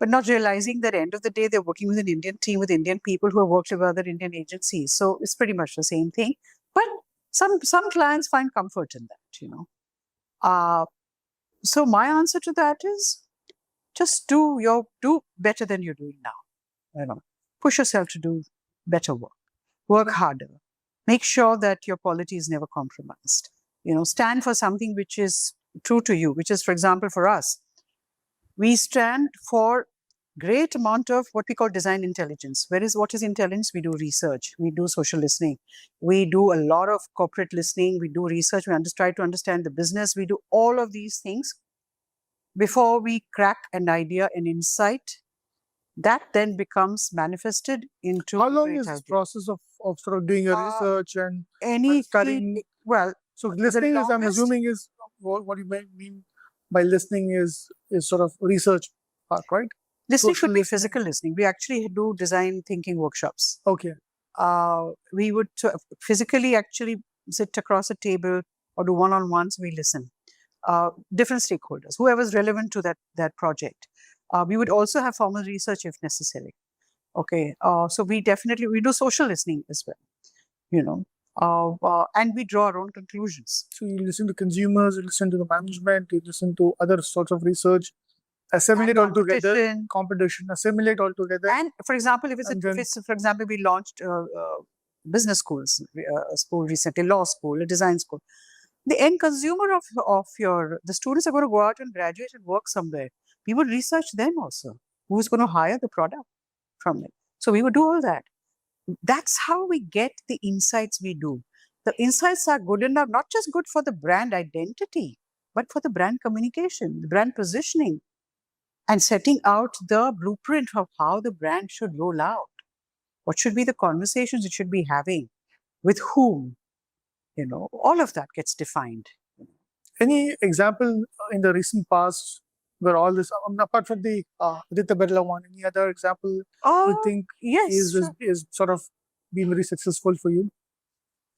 but not realizing that at the end of the day, they're working with an Indian team, with Indian people who have worked with other Indian agencies. So it's pretty much the same thing. But some clients find comfort in that, So my answer to that is just do better than you're doing now. Push yourself to do better work. Work harder. Make sure that your quality is never compromised. Stand for something which is true to you, which is, for example, for us, we stand for great amount of what we call design intelligence. What is intelligence? We do research, we do social listening, we do a lot of corporate listening, we do research, we try to understand the business, we do all of these things before we crack an idea, an insight. That then becomes manifested into. How long is this process of sort of doing your research and studying? Well, so listening is, I'm assuming, is what you mean by listening is sort of research part, right? Listening could be physical listening. We actually do design thinking workshops. Okay. We would physically actually sit across a table or do one-on-ones. We listen. Different stakeholders, whoever's relevant to that project. We would also have formal research if necessary. Okay. So we do social listening as well, and we draw our own conclusions. So you listen to consumers, you listen to the management, you listen to other sorts of research, assimilate all together, competition, assimilate all together. And for example, for example, we launched business schools, a school recently, law school, a design school. The end consumer of the students are going to go out and graduate and work somewhere. We would research them also. Who's going to hire the product from it? So we would do all that. That's how we get the insights we do. The insights are good enough, not just good for the brand identity, but for the brand communication, the brand positioning, and setting out the blueprint of how the brand should roll out. What should be the conversations it should be having, with whom, all of that gets defined. Any example in the recent past where all this, apart from the Aditya Birla one, any other example you think Yes, is sure. is sort of been very successful for you?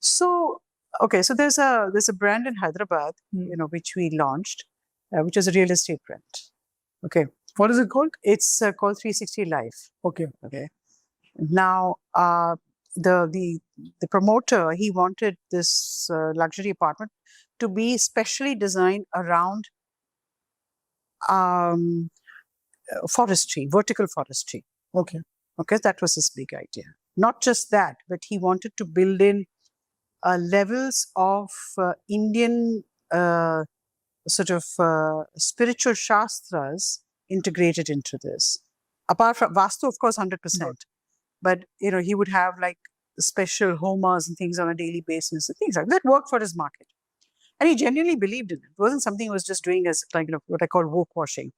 So, okay, so there's a brand in Hyderabad, which we launched, which is a real estate brand. Okay, What is it called? it's called 360 Life. Okay. Okay, now the promoter, he wanted this luxury apartment to be specially designed around forestry, vertical forestry. Okay. Okay, that was his big idea. Not just that, but he wanted to build in levels of Indian sort of spiritual shastras integrated into this. Apart from Vastu, of course, 100%. But, he would have like special homas and things on a daily basis, and things like that worked for his market. And he genuinely believed in it. It wasn't something he was just doing as like, what I call woke washing.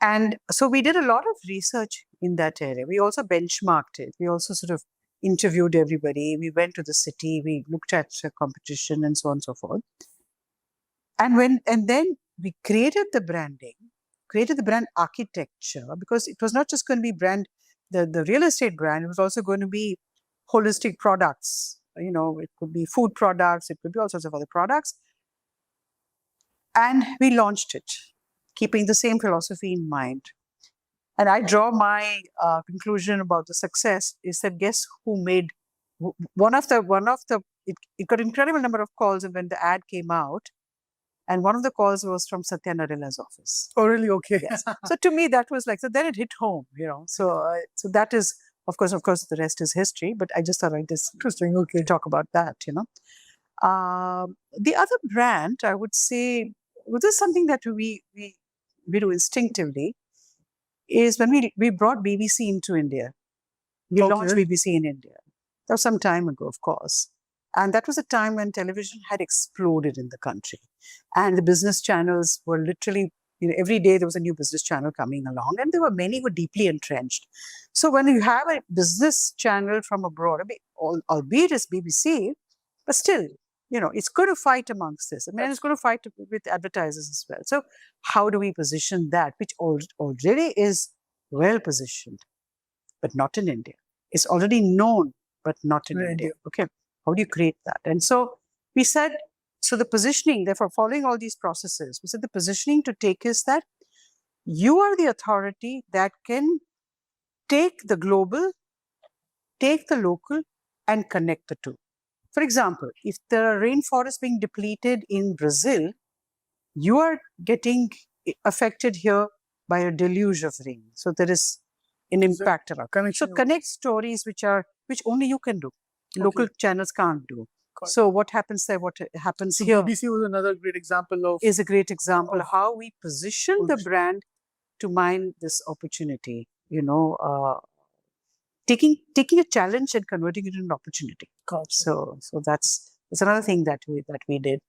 And so we did a lot of research in that area. We also benchmarked it. We also sort of interviewed everybody. We went to the city. We looked at competition and so on and so forth. And then we created the branding, created the brand architecture, because it was not just going to be the real estate brand. It was also going to be holistic products. It could be food products. It could be all sorts of other products. And we launched it, keeping the same philosophy in mind. And I draw my conclusion about the success is that guess who made one of the it got incredible number of calls when the ad came out, and one of the calls was from Satya Nadella's office. Oh, really? Okay. Yes. So to me that was like, so then it hit home, So so that is of course the rest is history. But I just thought I'd just Interesting. Okay. talk about that. The other brand I would say, well, this is something that we do instinctively, is when we brought BBC into India. We launched BBC in India. That was some time ago, of course. And that was a time when television had exploded in the country. And the business channels were literally, every day there was a new business channel coming along. And there were many who were deeply entrenched. So when you have a business channel from abroad, albeit it's BBC, but still, it's going to fight amongst this. I mean, it's going to fight with advertisers as well. So how do we position that, which already is well positioned, but not in India? It's already known, but not in India. Okay. How do you create that? And so we said, so the positioning, therefore, following all these processes, we said the positioning to take is that you are the authority that can take the global, take the local, and connect the two. For example, if there are rainforests being depleted in Brazil, you are getting affected here by a deluge of rain. So there is an impact around. So connect stories which only you can do. Local channels can't do. So what happens there, what happens here. BBC was another great example of... Is a great example of how we position the brand to mine this opportunity, taking a challenge and converting it into an opportunity. So that's another thing that we did.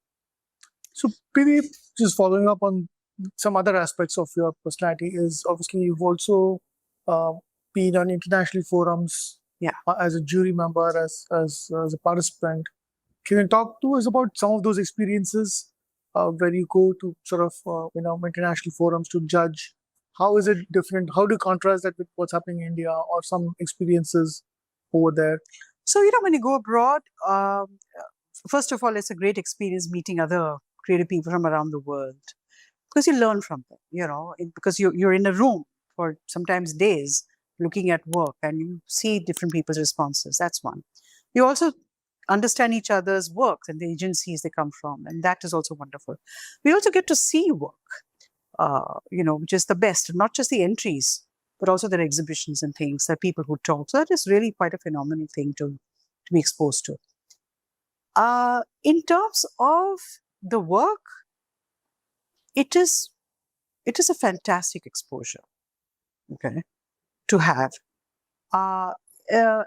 So Preeti, just following up on some other aspects of your personality, is obviously you've also been on international forums as a jury member, as a participant. Can you talk to us about some of those experiences where you go to sort of international forums to judge? How is it different? How do you contrast that with what's happening in India, or some experiences over there? So when you go abroad, first of all, it's a great experience meeting other creative people from around the world, because you learn from them. Because you're in a room for sometimes days looking at work, and you see different people's responses. That's one. You also understand each other's work and the agencies they come from, and that is also wonderful. We also get to see work, which is the best, not just the entries, but also their exhibitions and things, that people who talk. So that is really quite a phenomenal thing to be exposed to. In terms of the work, it is a fantastic exposure, okay, to have.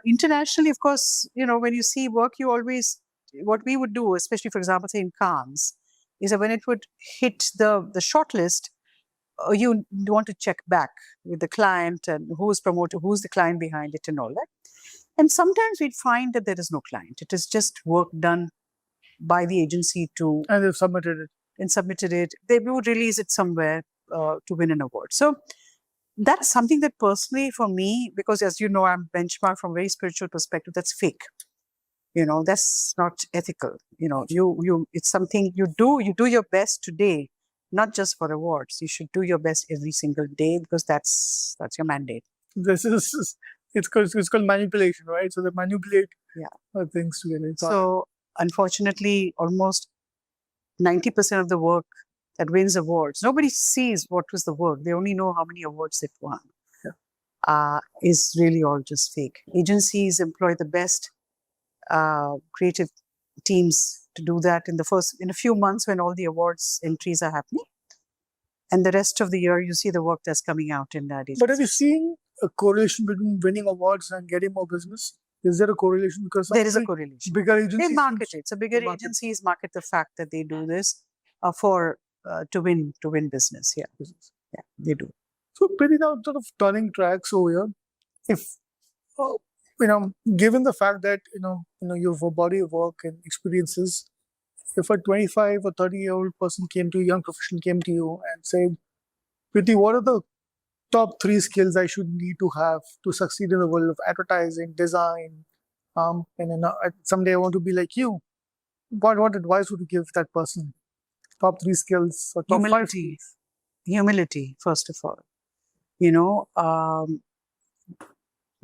Internationally, of course, when you see work, you always, what we would do, especially, for example, say in Cannes, is that when it would hit the shortlist, you want to check back with the client and who's promoter, who's the client behind it and all that. And sometimes we'd find that there is no client. It is just work done by the agency to... And they've submitted it. And submitted it. They would release it somewhere. to win an award. So that's something that personally for me, because as you know, I'm benchmarked from a very spiritual perspective, that's fake. That's not ethical. It's something you do your best today, not just for awards. You should do your best every single day because that's your mandate. This is it's called manipulation, right? So they manipulate things together. So unfortunately, almost 90% of the work that wins awards, nobody sees what was the work. They only know how many awards they've won. Is really all just fake. Agencies employ the best creative teams to do that in a few months when all the awards entries are happening. And the rest of the year, you see the work that's coming out in that agency. But have you seen a correlation between winning awards and getting more business? Is there a correlation? Because there is a correlation. Bigger agencies they market it. So bigger agencies market the fact that they do this to win business. Yeah, they do. So pretty now sort of turning tracks over here. If given the fact that you have a body of work and experiences, if a 25 or 30-year-old person young professional came to you and said, Preeti, what are the top 3 skills I should need to have to succeed in the world of advertising, design, and then someday I want to be like you? What advice would you give that person? Top 3 skills or top 5 skills? Humility, first of all.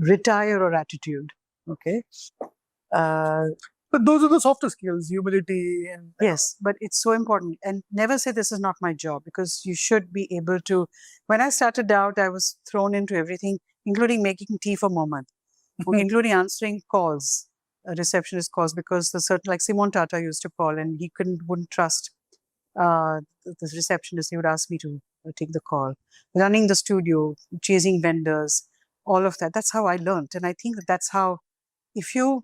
Retire or attitude. Okay. But those are the softer skills, humility and... Yes, but it's so important. And never say this is not my job, because you should be able to... When I started out, I was thrown into everything, including making tea for Mohammed, including answering calls, receptionist calls, because like Simon Tata used to call and he wouldn't trust the receptionist. He would ask me to take the call. Running the studio, chasing vendors, all of that. That's how I learned. And I think that's how, if you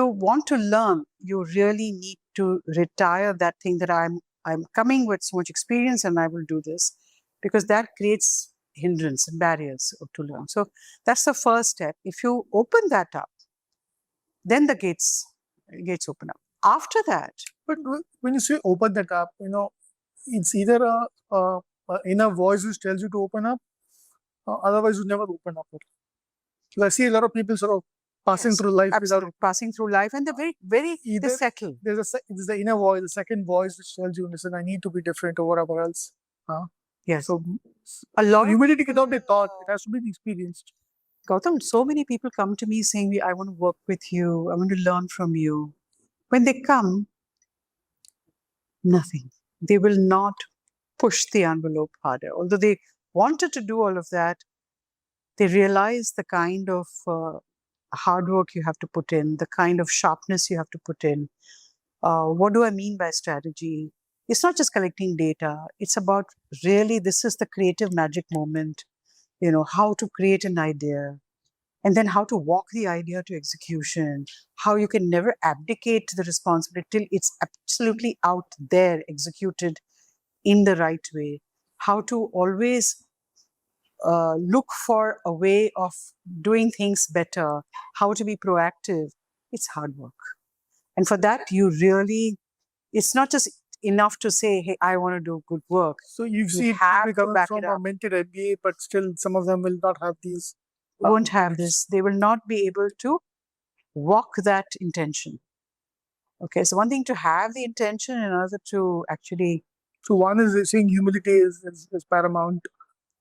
want to learn, you really need to retire that thing that I'm coming with so much experience and I will do this, because that creates hindrance and barriers to learn. So that's the first step. If you open that up, then the gates open up. After that... But when you say open that up, it's either a inner voice which tells you to open up, otherwise you never open up. So I see a lot of people sort of passing through life without passing through life, and they're very they settle. There's the inner voice, the second voice which tells you, listen, I need to be different or whatever else. Yes. So a lot humility cannot be taught; it has to be experienced. Gautam, so many people come to me saying, I want to work with you, I want to learn from you. When they come, nothing. They will not push the envelope harder. Although they wanted to do all of that, they realize the kind of hard work you have to put in, the kind of sharpness you have to put in. What do I mean by strategy? It's not just collecting data. It's about really, this is the creative magic moment, how to create an idea, and then how to walk the idea to execution, how you can never abdicate the responsibility till it's absolutely out there, executed in the right way, how to always look for a way of doing things better, how to be proactive. It's hard work. And for that, it's not just enough to say, hey, I want to do good work. So you have to come from a mentored MBA, but still some of them will not have these. Won't have this. They will not be able to walk that intention. Okay, so one thing to have the intention, and another to actually... So one is saying humility is paramount.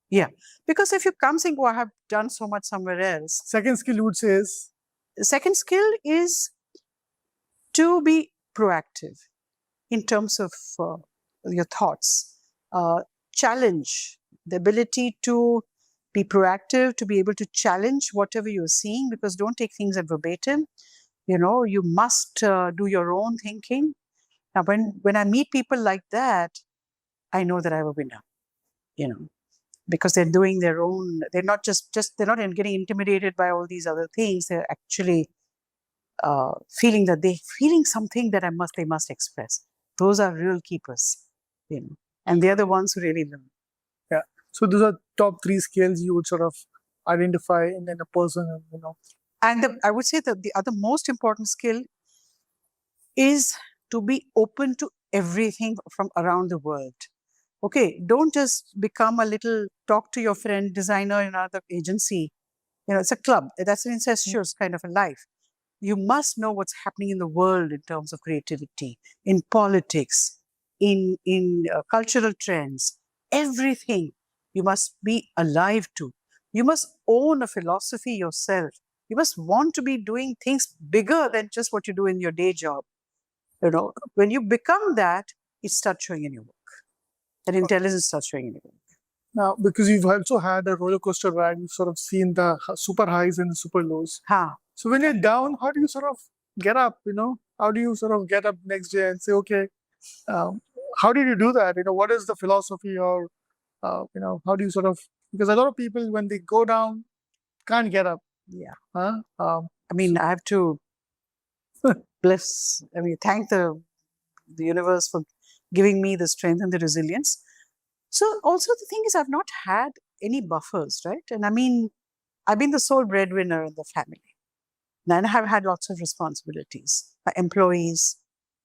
Yeah, because if you come saying, I have done so much somewhere else. Second skill you would say is? The second skill is to be proactive in terms of your thoughts. Challenge, the ability to be proactive, to be able to challenge whatever you're seeing, because don't take things at verbatim. You must do your own thinking. Now, when I meet people like that, I know that I have a winner, because they're doing their own. They're not they're not getting intimidated by all these other things. They're actually feeling something that they must express. Those are real keepers, and they're the ones who really learn. Yeah. So those are top 3 skills you would sort of identify in a person, And I would say that the other most important skill is to be open to everything from around the world. Okay, don't just become a little talk to your friend designer in another agency. It's a club. That's an incestuous kind of a life. You must know what's happening in the world in terms of creativity, in politics, in cultural trends, everything. You must be alive to. You must own a philosophy yourself. You must want to be doing things bigger than just what you do in your day job. When you become that, it starts showing in your work. That intelligence starts showing in your work. Now, because you've also had a roller coaster ride, you've sort of seen the super highs and the super lows. Ha. So when you're down, how do you sort of get up? How do you sort of get up next day and say, okay, how did you do that? What is the philosophy, or how do you sort of, because a lot of people when they go down can't get up. Yeah. Huh? I have to thank the universe for giving me the strength and the resilience. So also the thing is, I've not had any buffers, right? And I've been the sole breadwinner in the family. And I have had lots of responsibilities. My employees,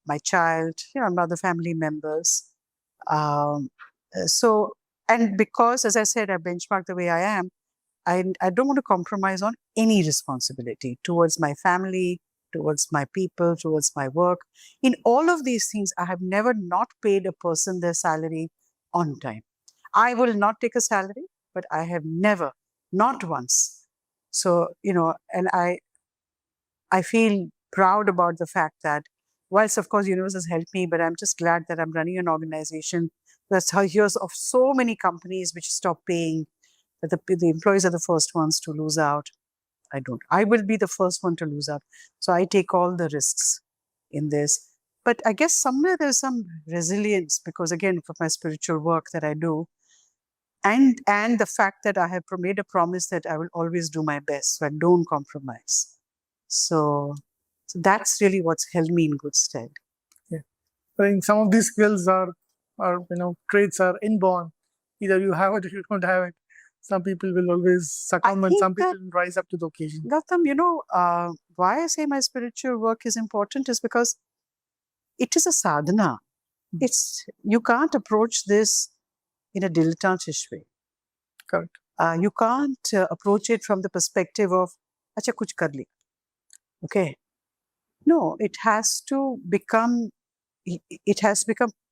my child, my other family members. And because, as I said, I benchmark the way I am, I don't want to compromise on any responsibility towards my family, towards my people, towards my work. In all of these things, I have never not paid a person their salary on time. I will not take a salary, but I have never, not once. So, and I feel proud about the fact that whilst, of course, universe has helped me, but I'm just glad that I'm running an organization that's years of so many companies which stop paying, that the employees are the first ones to lose out. I will be the first one to lose out. So I take all the risks in this. But I guess somewhere there's some resilience because, again, for my spiritual work that I do, and the fact that I have made a promise that I will always do my best, so I don't compromise. So that's really what's held me in good stead. Yeah. I think some of these skills are traits are inborn. Either you have it or you don't have it. Some people will always succumb and some people will rise up to the occasion. Gautam, why I say my spiritual work is important is because it is a sadhana. You can't approach this in a dilettantish way. Correct. You can't approach it from the perspective of, acha kuch kar liya. Okay. No, it has to become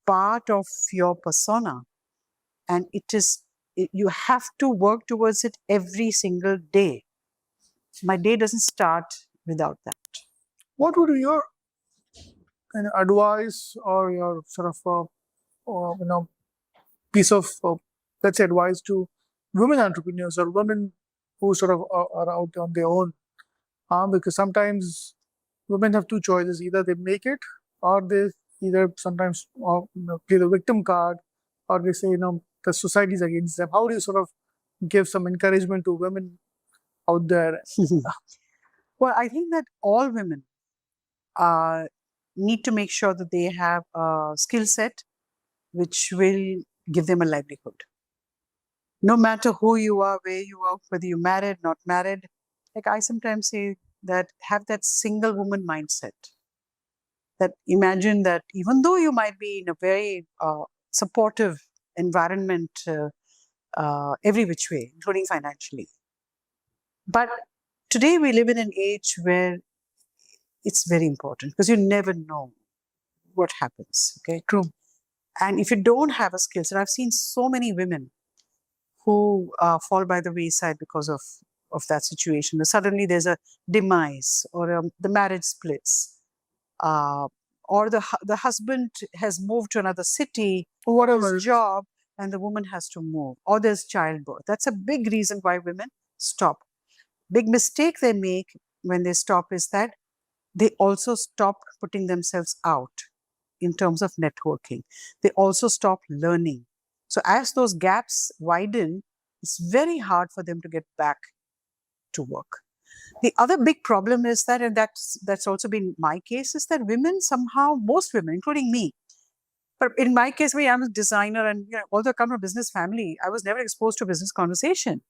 part of your persona. And you have to work towards it every single day. My day doesn't start without that. What would be your kind of advice or your sort of piece of let's say advice to women entrepreneurs or women who sort of are out on their own? Because sometimes women have two choices: either they make it, or they either sometimes play the victim card, or they say the society is against them. How do you sort of give some encouragement to women out there? Well, I think that all women need to make sure that they have a skill set which will give them a livelihood. No matter who you are, where you are, whether you're married, not married. Like I sometimes say that have that single woman mindset. That imagine that even though you might be in a very supportive environment every which way, including financially. But today we live in an age where it's very important because you never know what happens. Okay, true. And if you don't have a skill set, I've seen so many women who fall by the wayside because of that situation. Suddenly there's a demise or the marriage splits. Or the husband has moved to another city, whatever his job, and the woman has to move, or there's childbirth. That's a big reason why women stop. Big mistake they make when they stop is that they also stop putting themselves out in terms of networking. They also stop learning. So as those gaps widen, it's very hard for them to get back to work. The other big problem is that, and that's also been my case, is that women somehow, most women, including me, but in my case, I'm a designer and although I come from a business family, I was never exposed to a business conversation.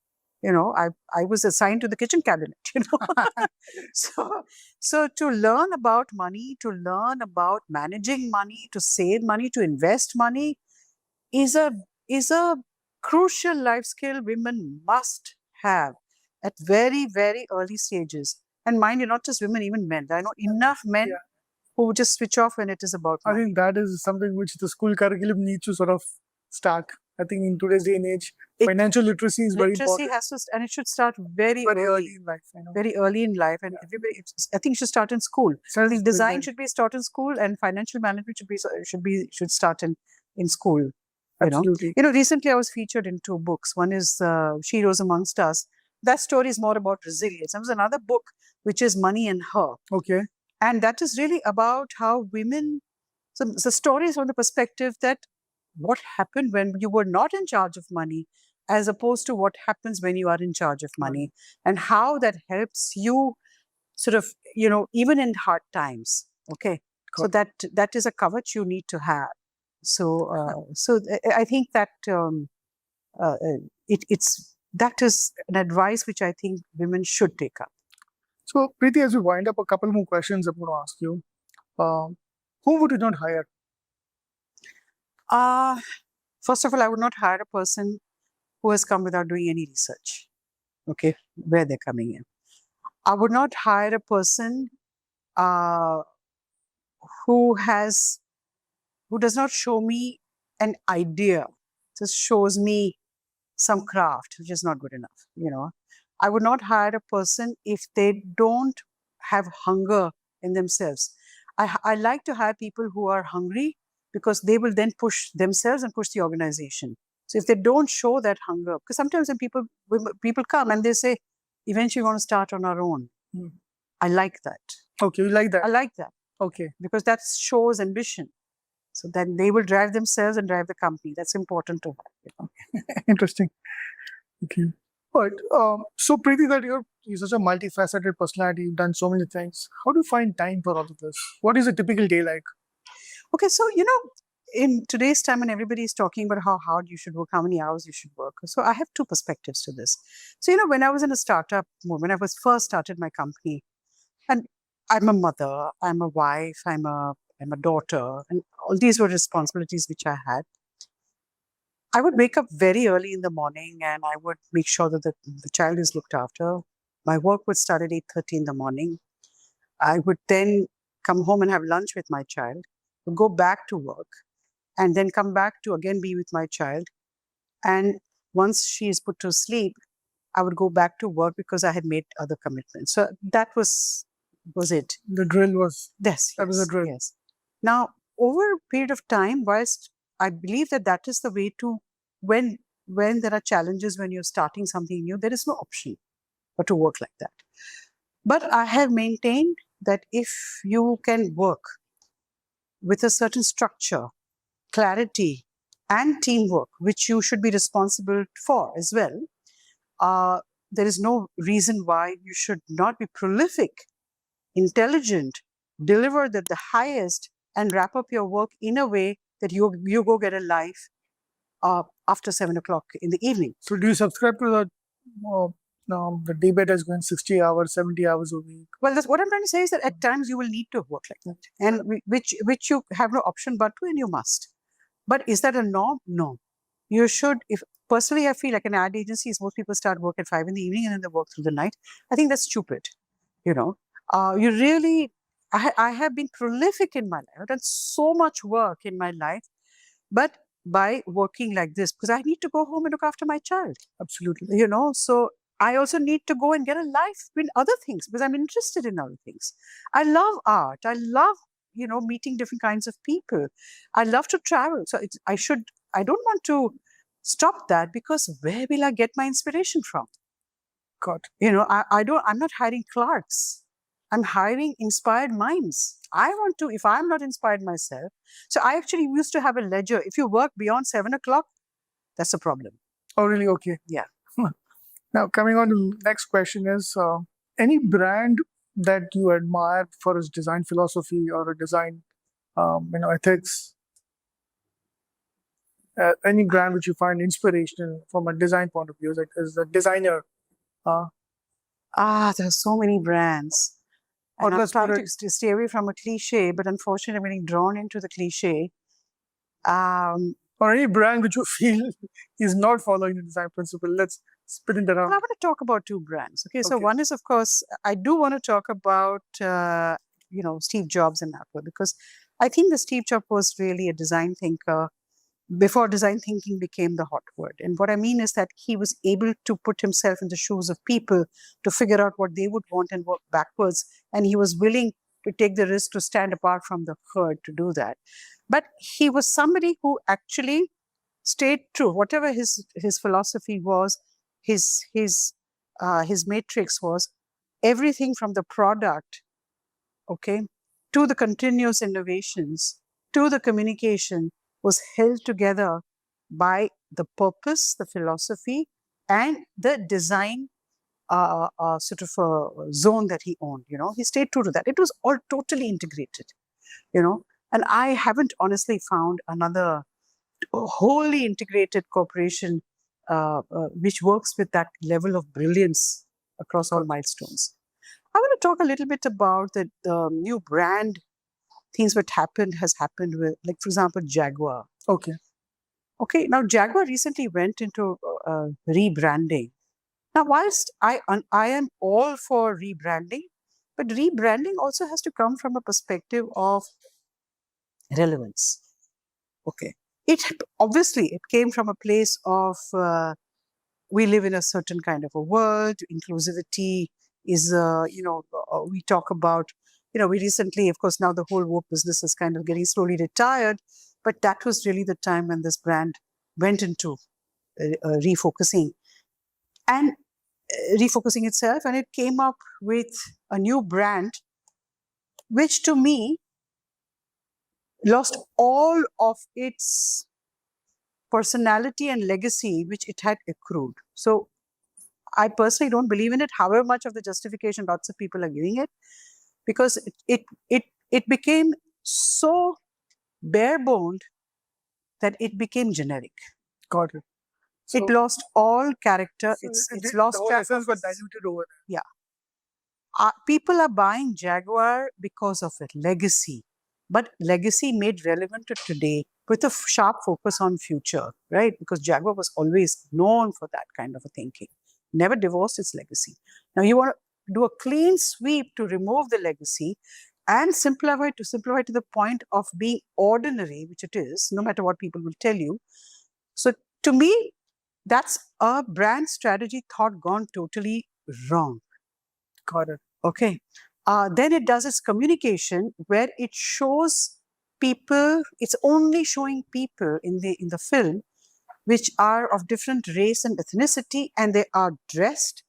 I was assigned to the kitchen cabinet, So to learn about money, to learn about managing money, to save money, to invest money, is a crucial life skill women must have at very, very early stages. And mind you, not just women, even men. I know enough men Yeah. who just switch off when it is about I money. think that is something which the school curriculum needs to sort of start. I think in today's day and age, financial literacy is very Literacy important. has to, and it should start very, Very early. early in life, I know. Very early in life, and everybody. I think it should start in school. I think design should be taught in school, and financial management should start in school. Absolutely. Recently I was featured in two books. One is She Rose Amongst Us. That story is more about resilience. There was another book which is Money and Her, Okay. and that is really about how women. So the story is from the perspective that what happened when you were not in charge of money, as opposed to what happens when you are in charge of money, and how that helps you sort of, even in hard times. Okay. So that is a coverage you need to have. So I think that that is an advice which I think women should take up. So, Preeti, as we wind up, a couple more questions I'm going to ask you. Who would you not hire? First of all, I would not hire a person who has come without doing any research. Okay, where they're coming in. I would not hire a person uh, who does not show me an idea, just shows me some craft, which is not good enough. I would not hire a person if they don't have hunger in themselves. I like to hire people who are hungry, because they will then push themselves and push the organization. So if they don't show that hunger, because sometimes when people come and they say, eventually we want to start on our own. I like that. Okay, you like that? I like that. Okay. Because that shows ambition. So then they will drive themselves and drive the company. That's important to have. Interesting. Okay. But so Preeti, that you're such a multifaceted personality, you've done so many things. How do you find time for all of this? What is a typical day like? Okay, so in today's time, and everybody is talking about how hard you should work, how many hours you should work. So I have two perspectives to this. So when I was in a startup, when I was first started my company, and I'm a mother, I'm a wife, I'm a daughter, and all these were responsibilities which I had. I would wake up very early in the morning, and I would make sure that the child is looked after. My work would start at 8:30 in the morning. I would then come home and have lunch with my child, go back to work, and then come back to again be with my child. And once she is put to sleep, I would go back to work because I had made other commitments. So that was it. The drill was Yes, that was a drill. Yes. Now, over a period of time, whilst I believe that is the way to, when there are challenges, when you're starting something new, there is no option but to work like that. But I have maintained that if you can work with a certain structure, clarity, and teamwork, which you should be responsible for as well, there is no reason why you should not be prolific, intelligent, deliver the highest, and wrap up your work in a way that you go get a life after 7 o'clock in the evening. So do you subscribe to the debate is going 60 hours, 70 hours a week? Well, that's what I'm trying to say is that at times you will need to work like that, and which you have no option but to, and you must. But is that a norm? No. You should, if personally I feel like in ad agencies, most people start work at 5 in the evening and then they work through the night. I think that's stupid. You really, I have been prolific in my life. I've done so much work in my life, but by working like this, because I need to go home and look after my child. Absolutely. So I also need to go and get a life in other things because I'm interested in other things. I love art. I love, meeting different kinds of people. I love to travel. So I don't want to stop that, because where will I get my inspiration from? God. I'm not hiring clerks. I'm hiring inspired minds. I want to, if I'm not inspired myself. So I actually used to have a ledger. If you work beyond 7 o'clock, that's a problem. Oh, really? Okay. Yeah. Now, coming on to the next question is, any brand that you admire for its design philosophy or a design, ethics? Any brand which you find inspirational from a design point of view, like as a designer? There are so many brands. Or And I'm let's trying put to stay away from a cliche, but unfortunately, I'm getting drawn into the cliche. or any brand which you feel is not following the design principle? Let's spin it Well, I around. want to talk about two brands. Okay, so Okay. one is, of course, I do want to talk about Steve Jobs and Apple, because I think the Steve Jobs was really a design thinker before design thinking became the hot word. And what I mean is that he was able to put himself in the shoes of people to figure out what they would want and work backwards. And he was willing to take the risk to stand apart from the herd to do that. But he was somebody who actually stayed true, whatever his philosophy was, his matrix was, everything from the product, okay, to the continuous innovations, to the communication, was held together by the purpose, the philosophy, and the design sort of a zone that he owned. He stayed true to that. It was all totally integrated. And I haven't honestly found another wholly integrated corporation which works with that level of brilliance across all milestones. I want to talk a little bit about the new brand things what has happened with, like, for example, Jaguar. Okay. Okay, now Jaguar recently went into rebranding. Now, whilst I am all for rebranding, but rebranding also has to come from a perspective of relevance. Okay, obviously it came from a place of we live in a certain kind of a world. Inclusivity is, we talk about, we recently, of course, now the whole woke business is kind of getting slowly retired, but that was really the time when this brand went into refocusing and refocusing itself, and it came up with a new brand, which to me lost all of its personality and legacy which it had accrued. So I personally don't believe in it, however much of the justification lots of people are giving it, because it became so bare-boned that it became generic. Got it. It lost all character. It's lost the whole track essence of got diluted over there. Yeah. People are buying Jaguar because of its legacy, but legacy made relevant to today with a sharp focus on future, right? Because Jaguar was always known for that kind of a thinking, never divorced its legacy. Now you want to do a clean sweep to remove the legacy and simplify to the point of being ordinary, which it is, no matter what people will tell you. So to me, that's a brand strategy thought gone totally wrong. Got it. Okay. Then it does its communication where it shows people, it's only showing people in the film which are of different race and ethnicity, and they are dressed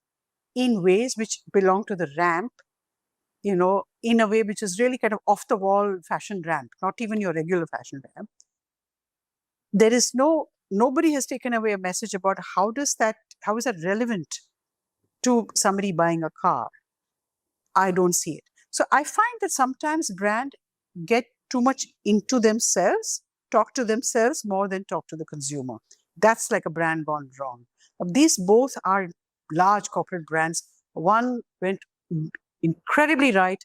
in ways which belong to the ramp, in a way which is really kind of off the wall fashion ramp, not even your regular fashion ramp. There is nobody has taken away a message about how is that relevant to somebody buying a car. I don't see it. So I find that sometimes brand get too much into themselves, talk to themselves more than talk to the consumer. That's like a brand gone wrong. These both are large corporate brands. One went incredibly right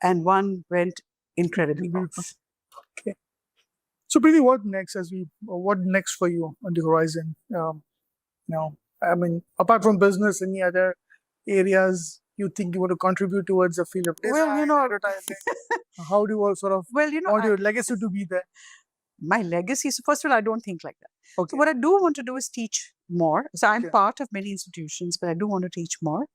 and one went incredibly wrong. Okay. So, Preeti, what next for you on the horizon? I mean, apart from business, any other areas you think you want to contribute towards the field of design, advertising? How do you sort of want your legacy to be there? My legacy, so first of all, I don't think like that. Okay. So what I do want to do is teach more. So I'm part of many institutions, but I do want to teach more.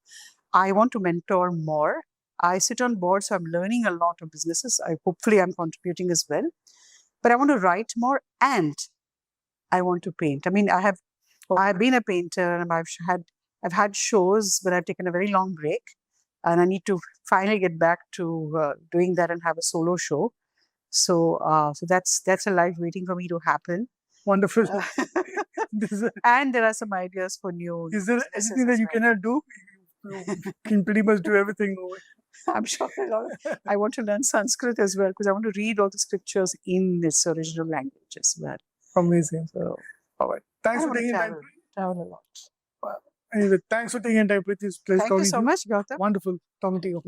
I want to mentor more. I sit on boards, so I'm learning a lot of businesses. Hopefully I'm contributing as well. But I want to write more and I want to paint. I mean, I've been a painter and I've had shows, but I've taken a very long break, and I need to finally get back to doing that and have a solo show. So that's a life waiting for me to happen. Wonderful. And there are some ideas for new. Is there anything that you cannot do? You can pretty much do everything. I'm sure I want to learn Sanskrit as well, because I want to read all the scriptures in its original language as well. Amazing. So, all right. Thanks for taking time. Travel a lot. Anyway, thanks for taking time, Preeti. Thank you so much, Gautam. Wonderful talking to you.